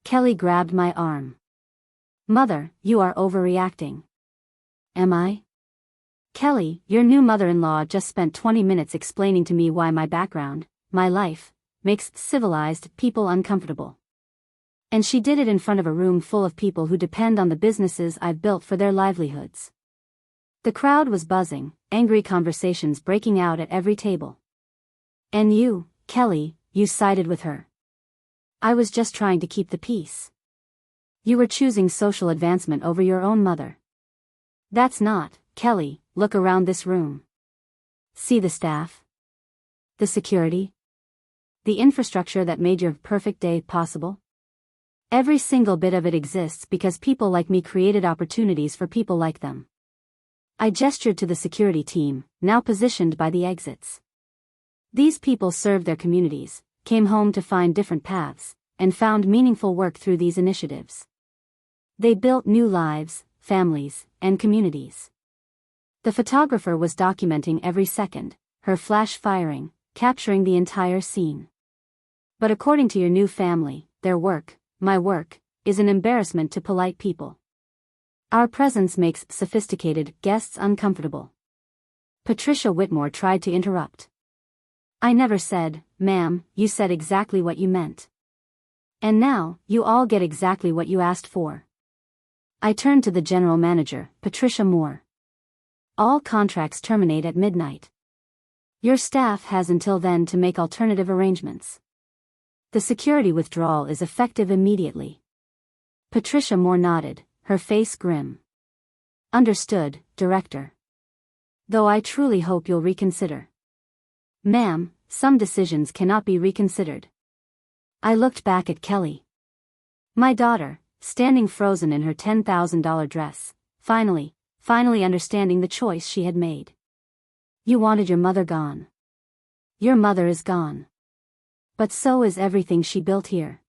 Kelly grabbed my arm. Mother, you are overreacting. Am I? Kelly, your new mother-in-law just spent 20 minutes explaining to me why my background, my life, makes civilized people uncomfortable. And she did it in front of a room full of people who depend on the businesses I've built for their livelihoods. The crowd was buzzing, angry conversations breaking out at every table. And you, Kelly, you sided with her. I was just trying to keep the peace. You were choosing social advancement over your own mother. That's not, Kelly, look around this room. See the staff? The security? The infrastructure that made your perfect day possible? Every single bit of it exists because people like me created opportunities for people like them. I gestured to the security team, now positioned by the exits. These people served their communities, came home to find different paths, and found meaningful work through these initiatives. They built new lives, families, and communities. The photographer was documenting every second, her flash firing, capturing the entire scene. But according to your new family, their work, my work, is an embarrassment to polite people. Our presence makes sophisticated guests uncomfortable. Patricia Whitmore tried to interrupt. I never said, ma'am, you said exactly what you meant. And now, you all get exactly what you asked for. I turned to the general manager, Patricia Moore. All contracts terminate at midnight. Your staff has until then to make alternative arrangements. The security withdrawal is effective immediately. Patricia Moore nodded, her face grim. Understood, Director. Though I truly hope you'll reconsider. Ma'am, some decisions cannot be reconsidered. I looked back at Kelly. My daughter, standing frozen in her $10,000 dress, finally understanding the choice she had made. You wanted your mother gone. Your mother is gone. But so is everything she built here.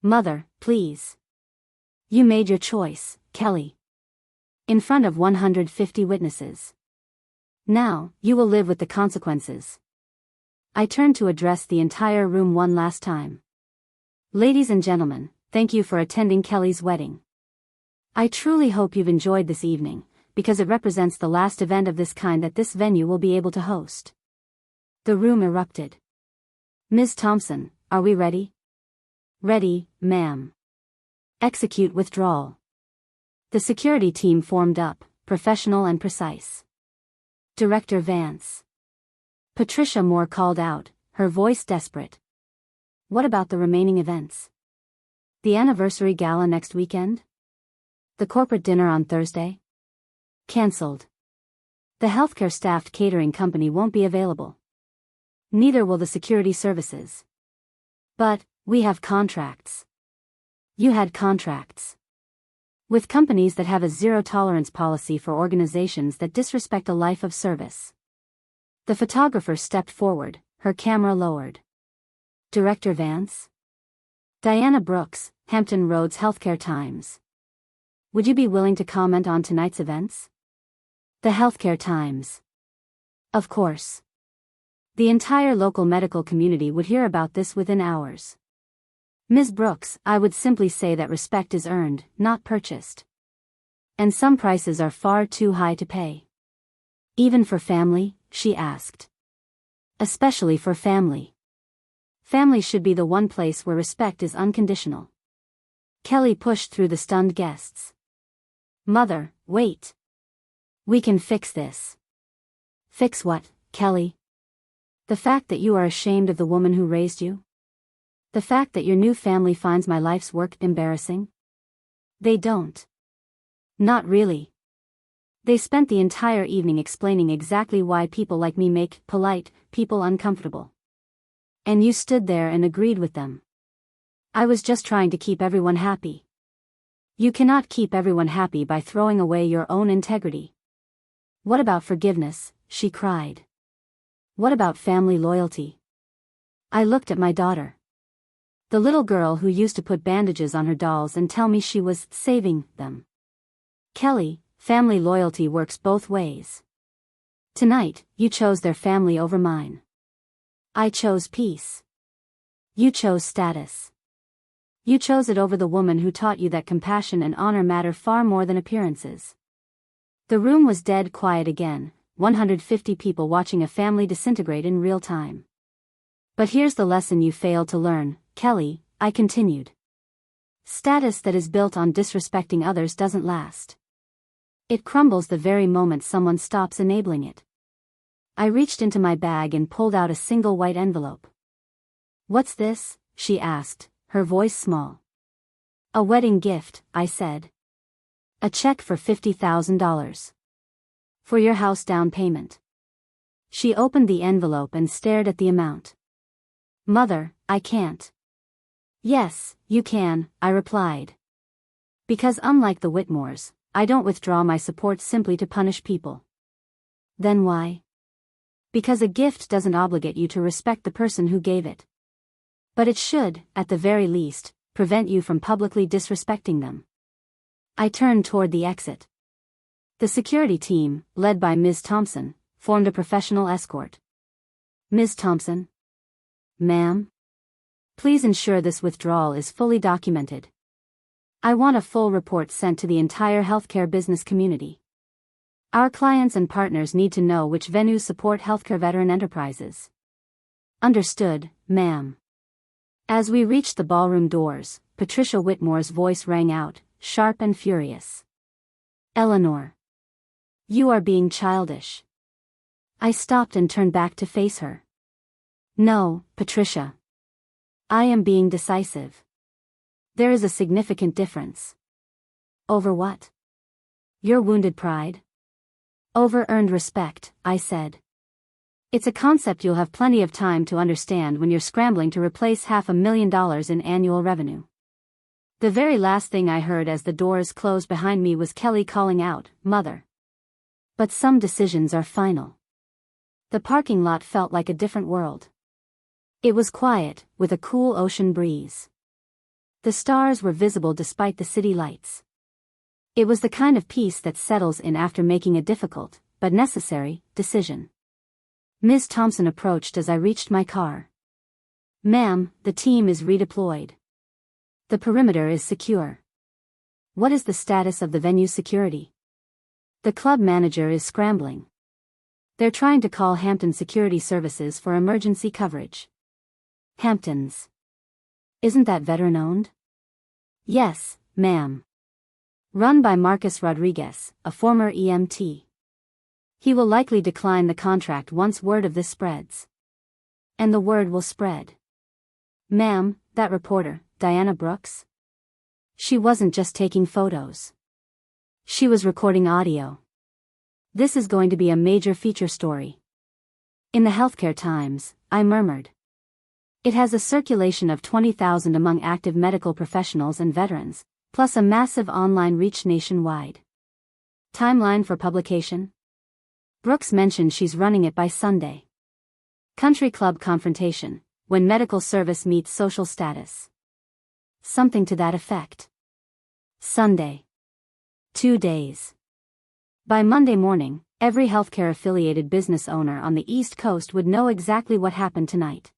Mother, please. You made your choice, Kelly. In front of 150 witnesses. Now, you will live with the consequences. I turned to address the entire room one last time. Ladies and gentlemen, thank you for attending Kelly's wedding. I truly hope you've enjoyed this evening, because it represents the last event of this kind that this venue will be able to host. The room erupted. Ms. Thompson, are we ready? Ready, ma'am. Execute withdrawal. The security team formed up, professional and precise. Director Vance. Patricia Moore called out, her voice desperate. What about the remaining events? The anniversary gala next weekend? The corporate dinner on Thursday? Cancelled. The healthcare staffed catering company won't be available. Neither will the security services. But, we have contracts. You had contracts. With companies that have a zero-tolerance policy for organizations that disrespect a life of service. The photographer stepped forward, her camera lowered. Director Vance? Diana Brooks, Hampton Roads Healthcare Times. Would you be willing to comment on tonight's events? The Healthcare Times. Of course. The entire local medical community would hear about this within hours. Ms. Brooks, I would simply say that respect is earned, not purchased. And some prices are far too high to pay. Even for family, she asked. Especially for family. Family should be the one place where respect is unconditional. Kelly pushed through the stunned guests. Mother, wait. We can fix this. Fix what, Kelly? The fact that you are ashamed of the woman who raised you? The fact that your new family finds my life's work embarrassing? They don't. Not really. They spent the entire evening explaining exactly why people like me make polite people uncomfortable. And you stood there and agreed with them. I was just trying to keep everyone happy. You cannot keep everyone happy by throwing away your own integrity. What about forgiveness? She cried. What about family loyalty? I looked at my daughter. The little girl who used to put bandages on her dolls and tell me she was saving them. Kelly, family loyalty works both ways. Tonight, you chose their family over mine. I chose peace. You chose status. You chose it over the woman who taught you that compassion and honor matter far more than appearances. The room was dead quiet again, 150 people watching a family disintegrate in real time. But here's the lesson you failed to learn, Kelly, I continued. Status that is built on disrespecting others doesn't last. It crumbles the very moment someone stops enabling it. I reached into my bag and pulled out a single white envelope. What's this? She asked, her voice small. A wedding gift, I said. A check for $50,000. For your house down payment. She opened the envelope and stared at the amount. Mother, I can't. Yes, you can, I replied. Because unlike the Whitmores, I don't withdraw my support simply to punish people. Then why? Because a gift doesn't obligate you to respect the person who gave it. But it should, at the very least, prevent you from publicly disrespecting them. I turned toward the exit. The security team, led by Ms. Thompson, formed a professional escort. Ms. Thompson? Ma'am? Please ensure this withdrawal is fully documented. I want a full report sent to the entire healthcare business community. Our clients and partners need to know which venues support healthcare veteran enterprises. Understood, ma'am. As we reached the ballroom doors, Patricia Whitmore's voice rang out, sharp and furious. Eleanor. You are being childish. I stopped and turned back to face her. No, Patricia. I am being decisive. There is a significant difference. Over what? Your wounded pride? Over earned respect, I said. It's a concept you'll have plenty of time to understand when you're scrambling to replace $500,000 in annual revenue. The very last thing I heard as the doors closed behind me was Kelly calling out, Mother. But some decisions are final. The parking lot felt like a different world. It was quiet, with a cool ocean breeze. The stars were visible despite the city lights. It was the kind of peace that settles in after making a difficult, but necessary, decision. Ms. Thompson approached as I reached my car. Ma'am, the team is redeployed. The perimeter is secure. What is the status of the venue's security? The club manager is scrambling. They're trying to call Hampton Security Services for emergency coverage. Hamptons. Isn't that veteran-owned? Yes, ma'am. Run by Marcus Rodriguez, a former EMT. He will likely decline the contract once word of this spreads. And the word will spread. Ma'am, that reporter, Diana Brooks? She wasn't just taking photos. She was recording audio. This is going to be a major feature story. In the Healthcare Times, I murmured. It has a circulation of 20,000 among active medical professionals and veterans, plus a massive online reach nationwide. Timeline for publication? Brooks mentioned she's running it by Sunday. Country club confrontation, when medical service meets social status. Something to that effect. Sunday. 2 days. By Monday morning, every healthcare-affiliated business owner on the East Coast would know exactly what happened tonight.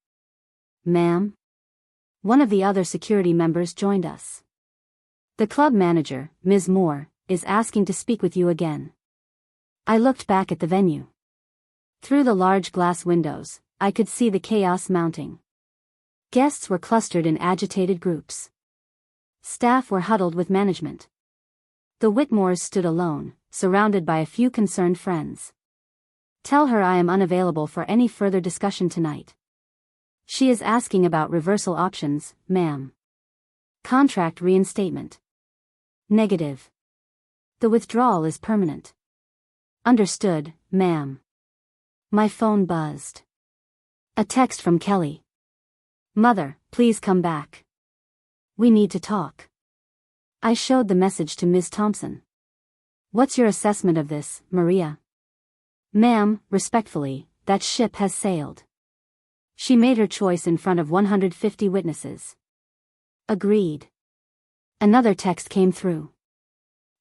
Ma'am? One of the other security members joined us. The club manager, Ms. Moore, is asking to speak with you again. I looked back at the venue. Through the large glass windows, I could see the chaos mounting. Guests were clustered in agitated groups. Staff were huddled with management. The Whitmores stood alone, surrounded by a few concerned friends. Tell her I am unavailable for any further discussion tonight. She is asking about reversal options, ma'am. Contract reinstatement. Negative. The withdrawal is permanent. Understood, ma'am. My phone buzzed. A text from Kelly. Mother, please come back. We need to talk. I showed the message to Ms. Thompson. What's your assessment of this, Maria? Ma'am, respectfully, that ship has sailed. She made her choice in front of 150 witnesses. Agreed. Another text came through.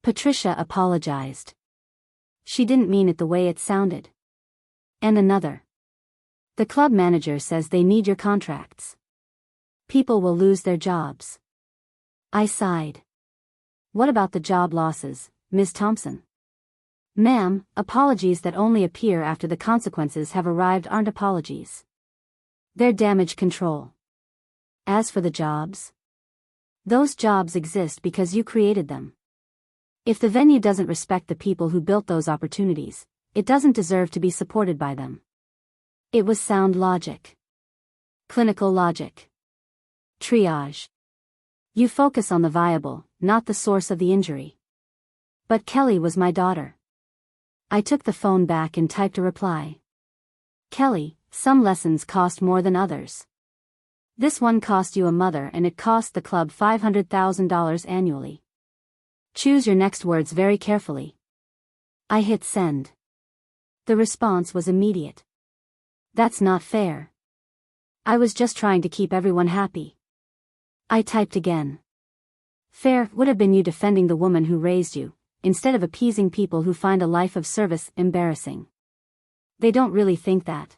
Patricia apologized. She didn't mean it the way it sounded. And another. The club manager says they need your contracts. People will lose their jobs. I sighed. What about the job losses, Ms. Thompson? Ma'am, apologies that only appear after the consequences have arrived aren't apologies. They're damage control. As for the jobs, those jobs exist because you created them. If the venue doesn't respect the people who built those opportunities, it doesn't deserve to be supported by them. It was sound logic. Clinical logic. Triage. You focus on the viable, not the source of the injury. But Kelly was my daughter. I took the phone back and typed a reply. Kelly, some lessons cost more than others. This one cost you a mother and it cost the club $500,000 annually. Choose your next words very carefully. I hit send. The response was immediate. That's not fair. I was just trying to keep everyone happy. I typed again. Fair would have been you defending the woman who raised you, instead of appeasing people who find a life of service embarrassing. They don't really think that.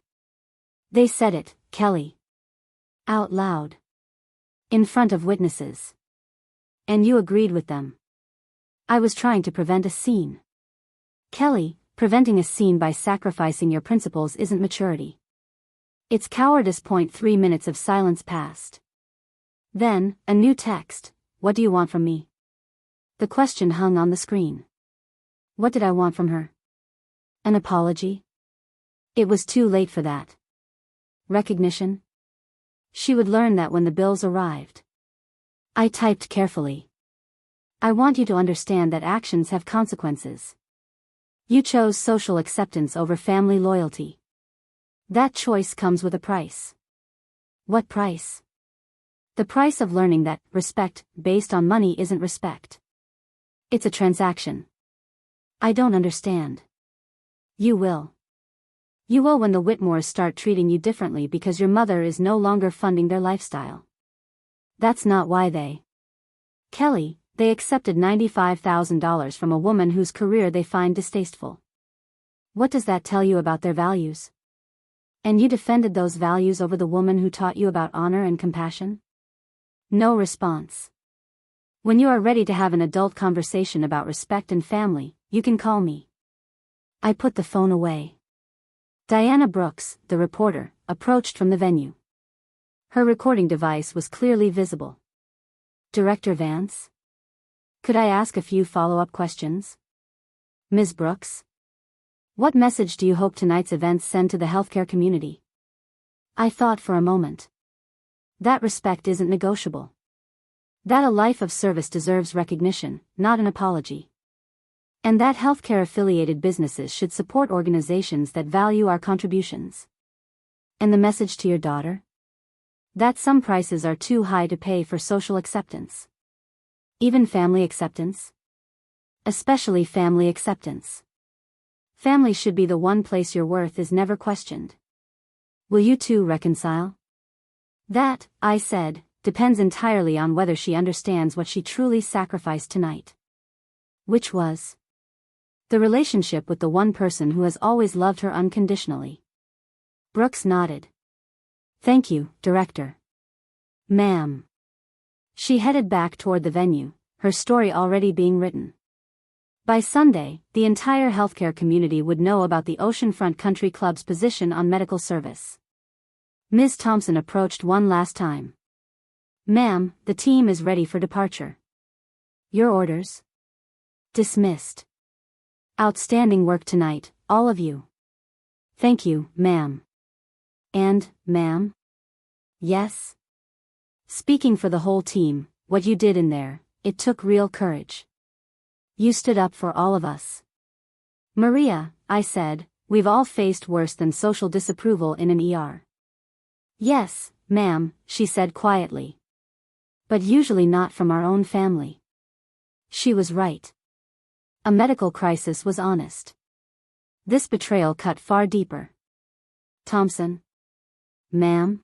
They said it, Kelly. Out loud. In front of witnesses. And you agreed with them. I was trying to prevent a scene. Kelly, preventing a scene by sacrificing your principles isn't maturity. It's cowardice. 3 minutes of silence passed. Then, a new text. What do you want from me? The question hung on the screen. What did I want from her? An apology? It was too late for that. Recognition? She would learn that when the bills arrived. I typed carefully. I want you to understand that actions have consequences. You chose social acceptance over family loyalty. That choice comes with a price. What price? The price of learning that respect based on money isn't respect. It's a transaction. I don't understand. You will. You will when the Whitmores start treating you differently because your mother is no longer funding their lifestyle. That's not why they. Kelly, they accepted $95,000 from a woman whose career they find distasteful. What does that tell you about their values? And you defended those values over the woman who taught you about honor and compassion? No response. When you are ready to have an adult conversation about respect and family, you can call me. I put the phone away. Diana Brooks, the reporter, approached from the venue. Her recording device was clearly visible. Director Vance? Could I ask a few follow-up questions? Ms. Brooks? What message do you hope tonight's events send to the healthcare community? I thought for a moment. That respect isn't negotiable. That a life of service deserves recognition, not an apology. And that healthcare-affiliated businesses should support organizations that value our contributions. And the message to your daughter? That some prices are too high to pay for social acceptance. Even family acceptance? Especially family acceptance. Family should be the one place your worth is never questioned. Will you two reconcile? That, I said, depends entirely on whether she understands what she truly sacrificed tonight. Which was? The relationship with the one person who has always loved her unconditionally. Brooks nodded. Thank you, Director. Ma'am. She headed back toward the venue, her story already being written. By Sunday, the entire healthcare community would know about the Oceanfront Country Club's position on medical service. Ms. Thompson approached one last time. Ma'am, the team is ready for departure. Your orders? Dismissed. Outstanding work tonight, all of you. Thank you, ma'am. And, ma'am? Yes? Speaking for the whole team, what you did in there, it took real courage. You stood up for all of us. Maria, I said, we've all faced worse than social disapproval in an ER. Yes, ma'am, she said quietly. But usually not from our own family. She was right. A medical crisis was honest. This betrayal cut far deeper. Thompson. ma'am.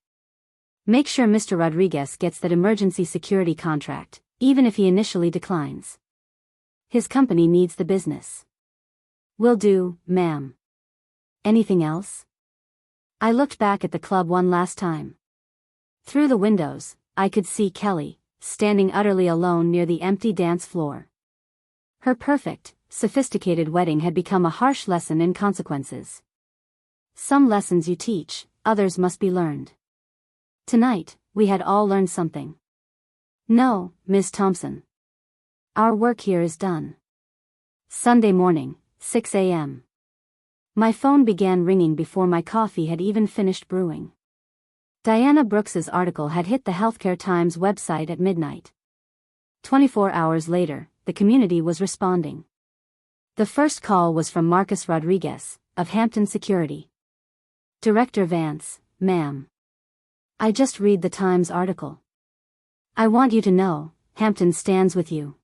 Make sure Mr. Rodriguez gets that emergency security contract, even if he initially declines. His company needs the business. Will do, ma'am. Anything else? I looked back at the club one last time. Through the windows, I could see Kelly, standing utterly alone near the empty dance floor. Her perfect, sophisticated wedding had become a harsh lesson in consequences. Some lessons you teach, others must be learned. Tonight, we had all learned something. No, Miss Thompson. Our work here is done. Sunday morning, 6 a.m. My phone began ringing before my coffee had even finished brewing. Diana Brooks's article had hit the Healthcare Times website at midnight. 24 hours later, the community was responding. The first call was from Marcus Rodriguez, of Hampton Security. Director Vance, ma'am. I just read the Times article. I want you to know, Hampton stands with you.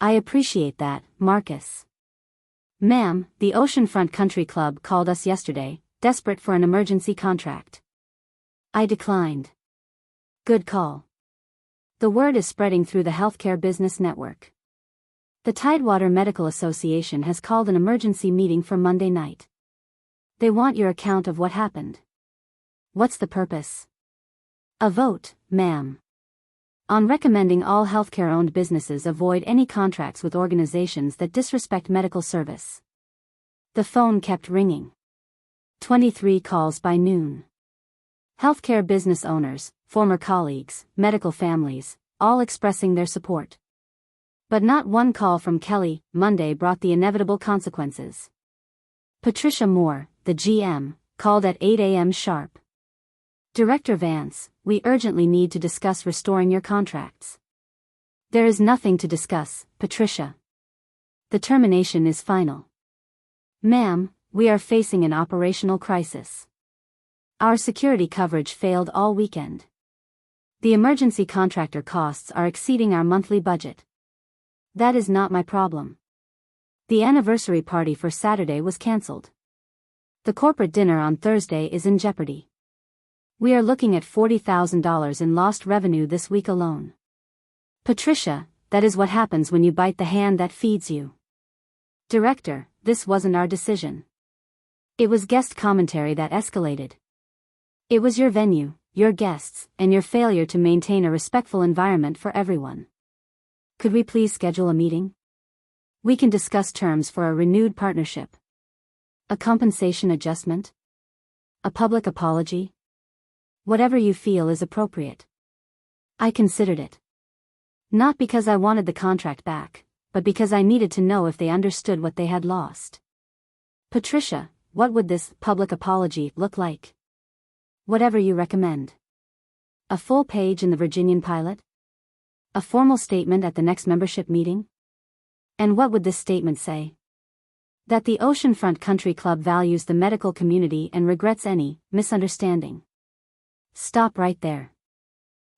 I appreciate that, Marcus. Ma'am, the Oceanfront Country Club called us yesterday, desperate for an emergency contract. I declined. Good call. The word is spreading through the healthcare business network. The Tidewater Medical Association has called an emergency meeting for Monday night. They want your account of what happened. What's the purpose? A vote, ma'am. On recommending all healthcare-owned businesses avoid any contracts with organizations that disrespect medical service. The phone kept ringing. 23 calls by noon. Healthcare business owners, former colleagues, medical families, all expressing their support. But not one call from Kelly. Monday brought the inevitable consequences. Patricia Moore, the GM, called at 8 a.m. sharp. Director Vance, we urgently need to discuss restoring your contracts. There is nothing to discuss, Patricia. The termination is final. Ma'am, we are facing an operational crisis. Our security coverage failed all weekend. The emergency contractor costs are exceeding our monthly budget. That is not my problem. The anniversary party for Saturday was cancelled. The corporate dinner on Thursday is in jeopardy. We are looking at $40,000 in lost revenue this week alone. Patricia, that is what happens when you bite the hand that feeds you. Director, this wasn't our decision. It was guest commentary that escalated. It was your venue, your guests, and your failure to maintain a respectful environment for everyone. Could we please schedule a meeting? We can discuss terms for a renewed partnership. A compensation adjustment? A public apology? Whatever you feel is appropriate. I considered it. Not because I wanted the contract back, but because I needed to know if they understood what they had lost. Patricia, what would this public apology look like? Whatever you recommend. A full page in the Virginian Pilot? A formal statement at the next membership meeting? And what would this statement say? That the Oceanfront Country Club values the medical community and regrets any misunderstanding. Stop right there.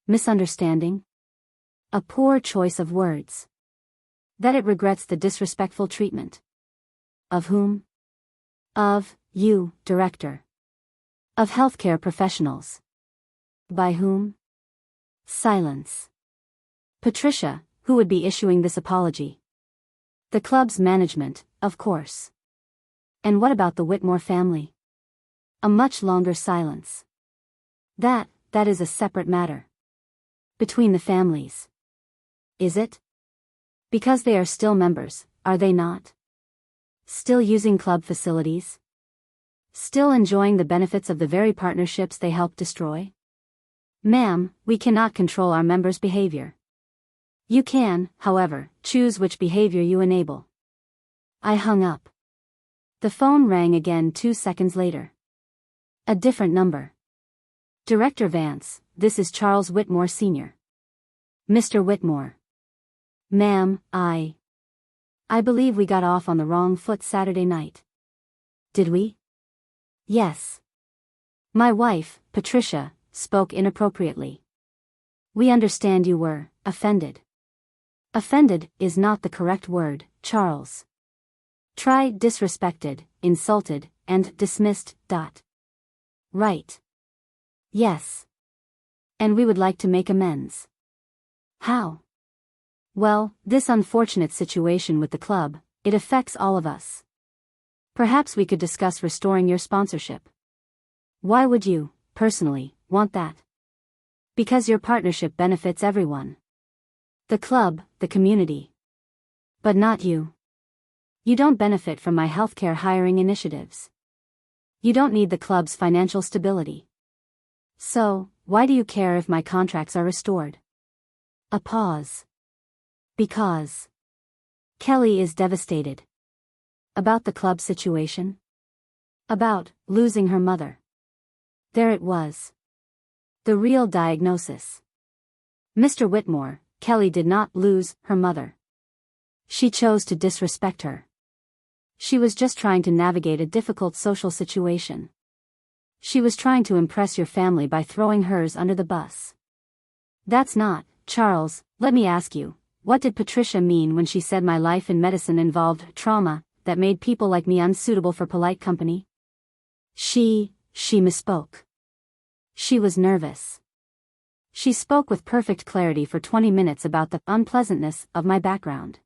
Misunderstanding? A poor choice of words. That it regrets the disrespectful treatment. Of whom? Of you, Director. Of healthcare professionals. By whom? Silence. Patricia, who would be issuing this apology? The club's management, of course. And what about the Whitmore family? A much longer silence. That is a separate matter. Between the families. Is it? Because they are still members, are they not? Still using club facilities? Still enjoying the benefits of the very partnerships they helped destroy? Ma'am, we cannot control our members' behavior. You can, however, choose which behavior you enable. I hung up. The phone rang again 2 seconds later. A different number. Director Vance, this is Charles Whitmore Sr. Mr. Whitmore. Ma'am, I believe we got off on the wrong foot Saturday night. Did we? Yes. My wife, Patricia, spoke inappropriately. We understand you were offended. Offended is not the correct word, Charles. Try disrespected, insulted, and dismissed. Right. Yes. And we would like to make amends. How? Well, this unfortunate situation with the club, it affects all of us. Perhaps we could discuss restoring your sponsorship. Why would you, personally, want that? Because your partnership benefits everyone. The club, the community. But not you. You don't benefit from my healthcare hiring initiatives. You don't need the club's financial stability. So, why do you care if my contracts are restored? A pause. Because Kelly is devastated. About the club situation? About losing her mother. There it was. The real diagnosis. Mr. Whitmore, Kelly did not lose her mother. She chose to disrespect her. She was just trying to navigate a difficult social situation. She was trying to impress your family by throwing hers under the bus. That's not, Charles, let me ask you, what did Patricia mean when she said my life in medicine involved trauma that made people like me unsuitable for polite company? She misspoke. She was nervous. She spoke with perfect clarity for 20 minutes about the unpleasantness of my background.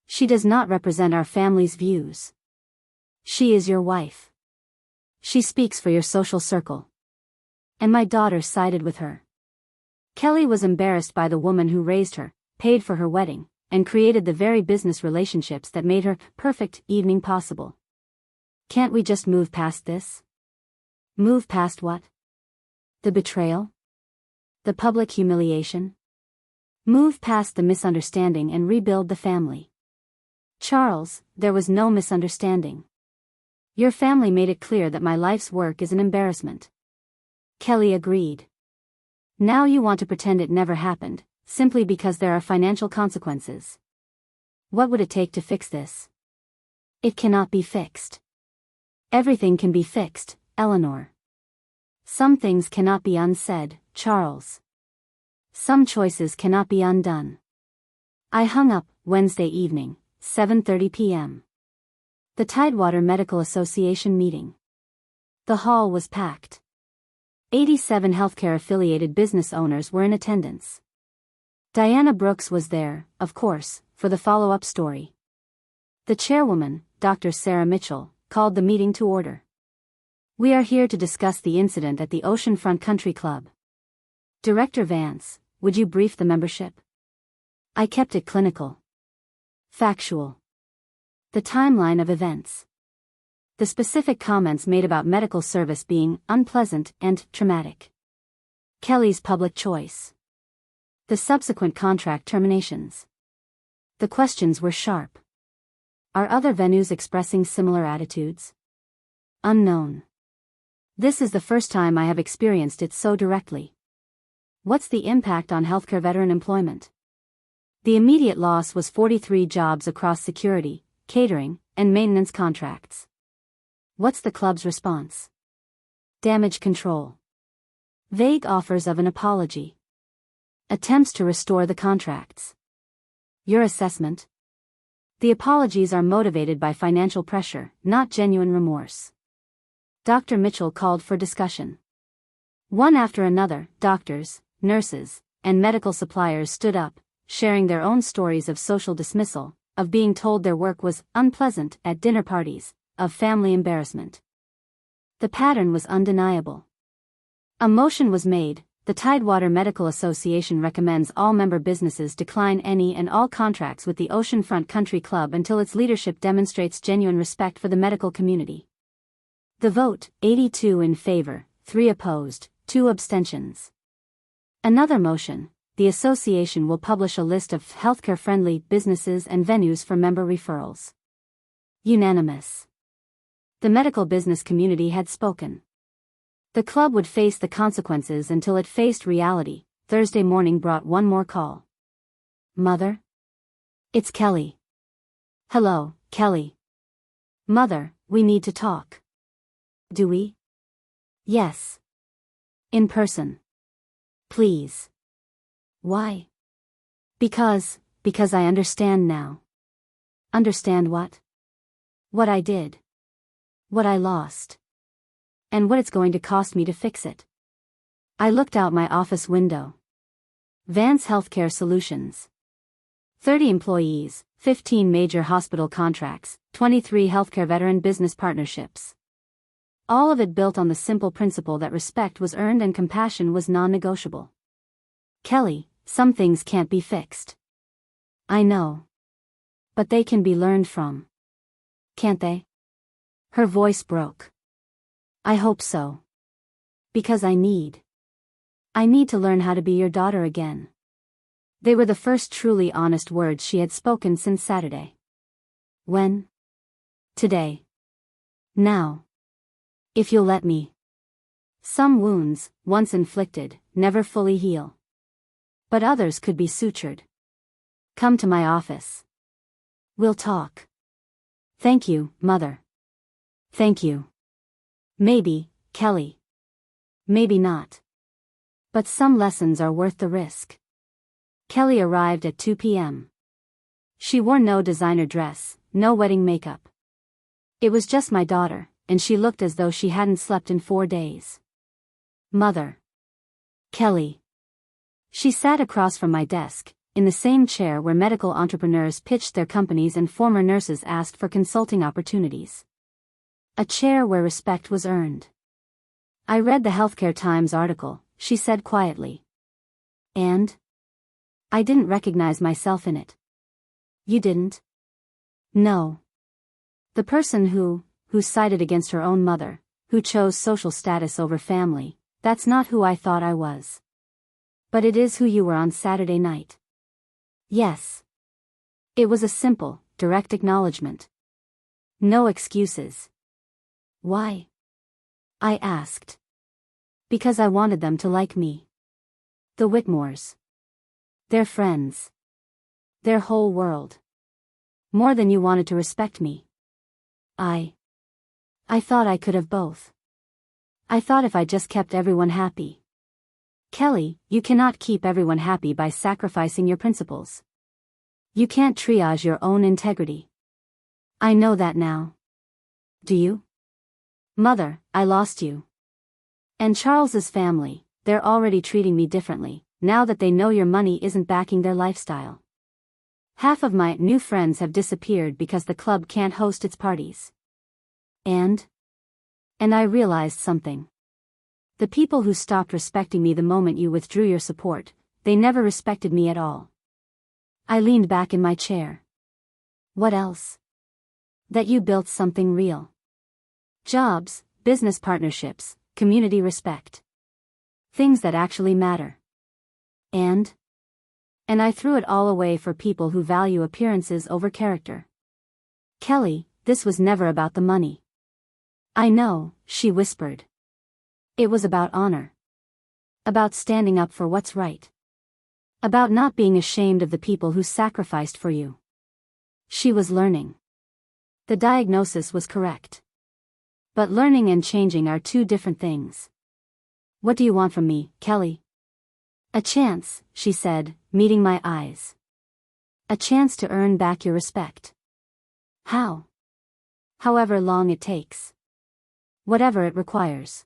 She does not represent our family's views. She is your wife. She speaks for your social circle. And my daughter sided with her. Kelly was embarrassed by the woman who raised her, paid for her wedding, and created the very business relationships that made her perfect evening possible. Can't we just move past this? Move past what? The betrayal? The public humiliation? Move past the misunderstanding and rebuild the family. Charles, there was no misunderstanding. Your family made it clear that my life's work is an embarrassment. Kelly agreed. Now you want to pretend it never happened, simply because there are financial consequences. What would it take to fix this? It cannot be fixed. Everything can be fixed, Eleanor. Some things cannot be unsaid, Charles. Some choices cannot be undone. I hung up, Wednesday evening, 7:30 p.m. The Tidewater Medical Association meeting. The hall was packed. 87 healthcare-affiliated business owners were in attendance. Diana Brooks was there, of course, for the follow-up story. The chairwoman, Dr. Sarah Mitchell, called the meeting to order. We are here to discuss the incident at the Oceanfront Country Club. Director Vance, would you brief the membership? I kept it clinical. Factual. The timeline of events. The specific comments made about medical service being unpleasant and traumatic. Kelly's public choice. The subsequent contract terminations. The questions were sharp. Are other venues expressing similar attitudes? Unknown. This is the first time I have experienced it so directly. What's the impact on healthcare veteran employment? The immediate loss was 43 jobs across security, catering, and maintenance contracts. What's the club's response? Damage control. Vague offers of an apology. Attempts to restore the contracts. Your assessment? The apologies are motivated by financial pressure, not genuine remorse. Dr. Mitchell called for discussion. One after another, doctors, nurses, and medical suppliers stood up, sharing their own stories of social dismissal, of being told their work was unpleasant at dinner parties, of family embarrassment. The pattern was undeniable. A motion was made. The Tidewater Medical Association recommends all member businesses decline any and all contracts with the Oceanfront Country Club until its leadership demonstrates genuine respect for the medical community. The vote, 82 in favor, 3 opposed, 2 abstentions. Another motion, the association will publish a list of healthcare-friendly businesses and venues for member referrals. Unanimous. The medical business community had spoken. The club would face the consequences until it faced reality. Thursday morning brought one more call. Mother? It's Kelly. Hello, Kelly. Mother, we need to talk. Do we? Yes. In person. Please. Why? Because I understand now. Understand what? What I did. What I lost. And what it's going to cost me to fix it. I looked out my office window. Vance Healthcare Solutions. 30 employees, 15 major hospital contracts, 23 healthcare veteran business partnerships. All of it built on the simple principle that respect was earned and compassion was non-negotiable. Kelly, some things can't be fixed. I know. But they can be learned from. Can't they? Her voice broke. I hope so. Because I need to learn how to be your daughter again. They were the first truly honest words she had spoken since Saturday. When? Today. Now. If you'll let me. Some wounds, once inflicted, never fully heal. But others could be sutured. Come to my office. We'll talk. Thank you, Mother. Thank you. Maybe, Kelly. Maybe not. But some lessons are worth the risk. Kelly arrived at 2 p.m. She wore no designer dress, no wedding makeup. It was just my daughter, and she looked as though she hadn't slept in 4 days. Mother. Kelly. She sat across from my desk, in the same chair where medical entrepreneurs pitched their companies and former nurses asked for consulting opportunities. A chair where respect was earned. I read the Healthcare Times article, she said quietly. And? I didn't recognize myself in it. You didn't? No. The person who sided against her own mother, who chose social status over family, that's not who I thought I was. But it is who you were on Saturday night. Yes. It was a simple, direct acknowledgement. No excuses. Why? I asked. Because I wanted them to like me. The Whitmores. Their friends. Their whole world. More than you wanted to respect me. I thought I could have both. I thought if I just kept everyone happy. Kelly, you cannot keep everyone happy by sacrificing your principles. You can't triage your own integrity. I know that now. Do you? Mother, I lost you. And Charles's family, they're already treating me differently, now that they know your money isn't backing their lifestyle. Half of my new friends have disappeared because the club can't host its parties. And I realized something. The people who stopped respecting me the moment you withdrew your support, they never respected me at all. I leaned back in my chair. What else? That you built something real. Jobs, business partnerships, community respect. Things that actually matter. And I threw it all away for people who value appearances over character. Kelly, this was never about the money. I know, she whispered. It was about honor. About standing up for what's right. About not being ashamed of the people who sacrificed for you. She was learning. The diagnosis was correct. But learning and changing are two different things. What do you want from me, Kelly? A chance, she said, meeting my eyes. A chance to earn back your respect. How? However long it takes. Whatever it requires.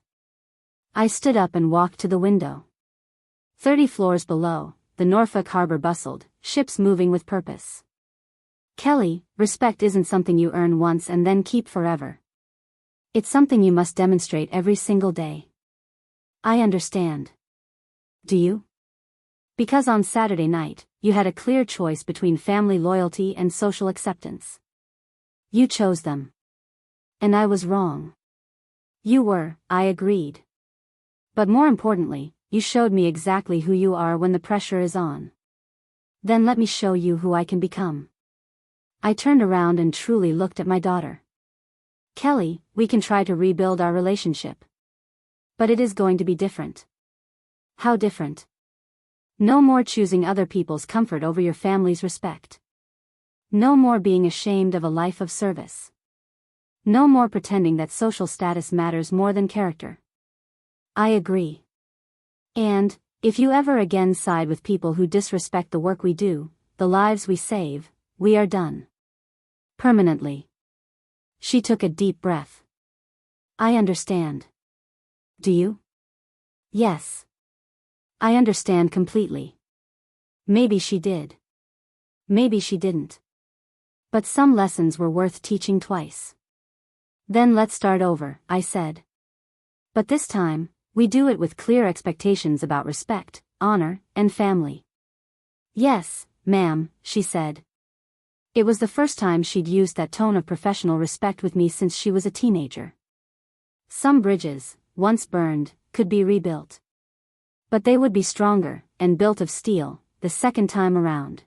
I stood up and walked to the window. 30 floors below, the Norfolk Harbor bustled, ships moving with purpose. Kelly, respect isn't something you earn once and then keep forever. It's something you must demonstrate every single day. I understand. Do you? Because on Saturday night, you had a clear choice between family loyalty and social acceptance. You chose them. And I was wrong. You were, I agreed. But more importantly, you showed me exactly who you are when the pressure is on. Then let me show you who I can become. I turned around and truly looked at my daughter. Kelly, we can try to rebuild our relationship. But it is going to be different. How different? No more choosing other people's comfort over your family's respect. No more being ashamed of a life of service. No more pretending that social status matters more than character. I agree. And, if you ever again side with people who disrespect the work we do, the lives we save, we are done. Permanently. She took a deep breath. I understand. Do you? Yes. I understand completely. Maybe she did. Maybe she didn't. But some lessons were worth teaching twice. Then let's start over, I said. But this time, we do it with clear expectations about respect, honor, and family. Yes, ma'am, she said. It was the first time she'd used that tone of professional respect with me since she was a teenager. Some bridges, once burned, could be rebuilt. But they would be stronger, and built of steel, the second time around.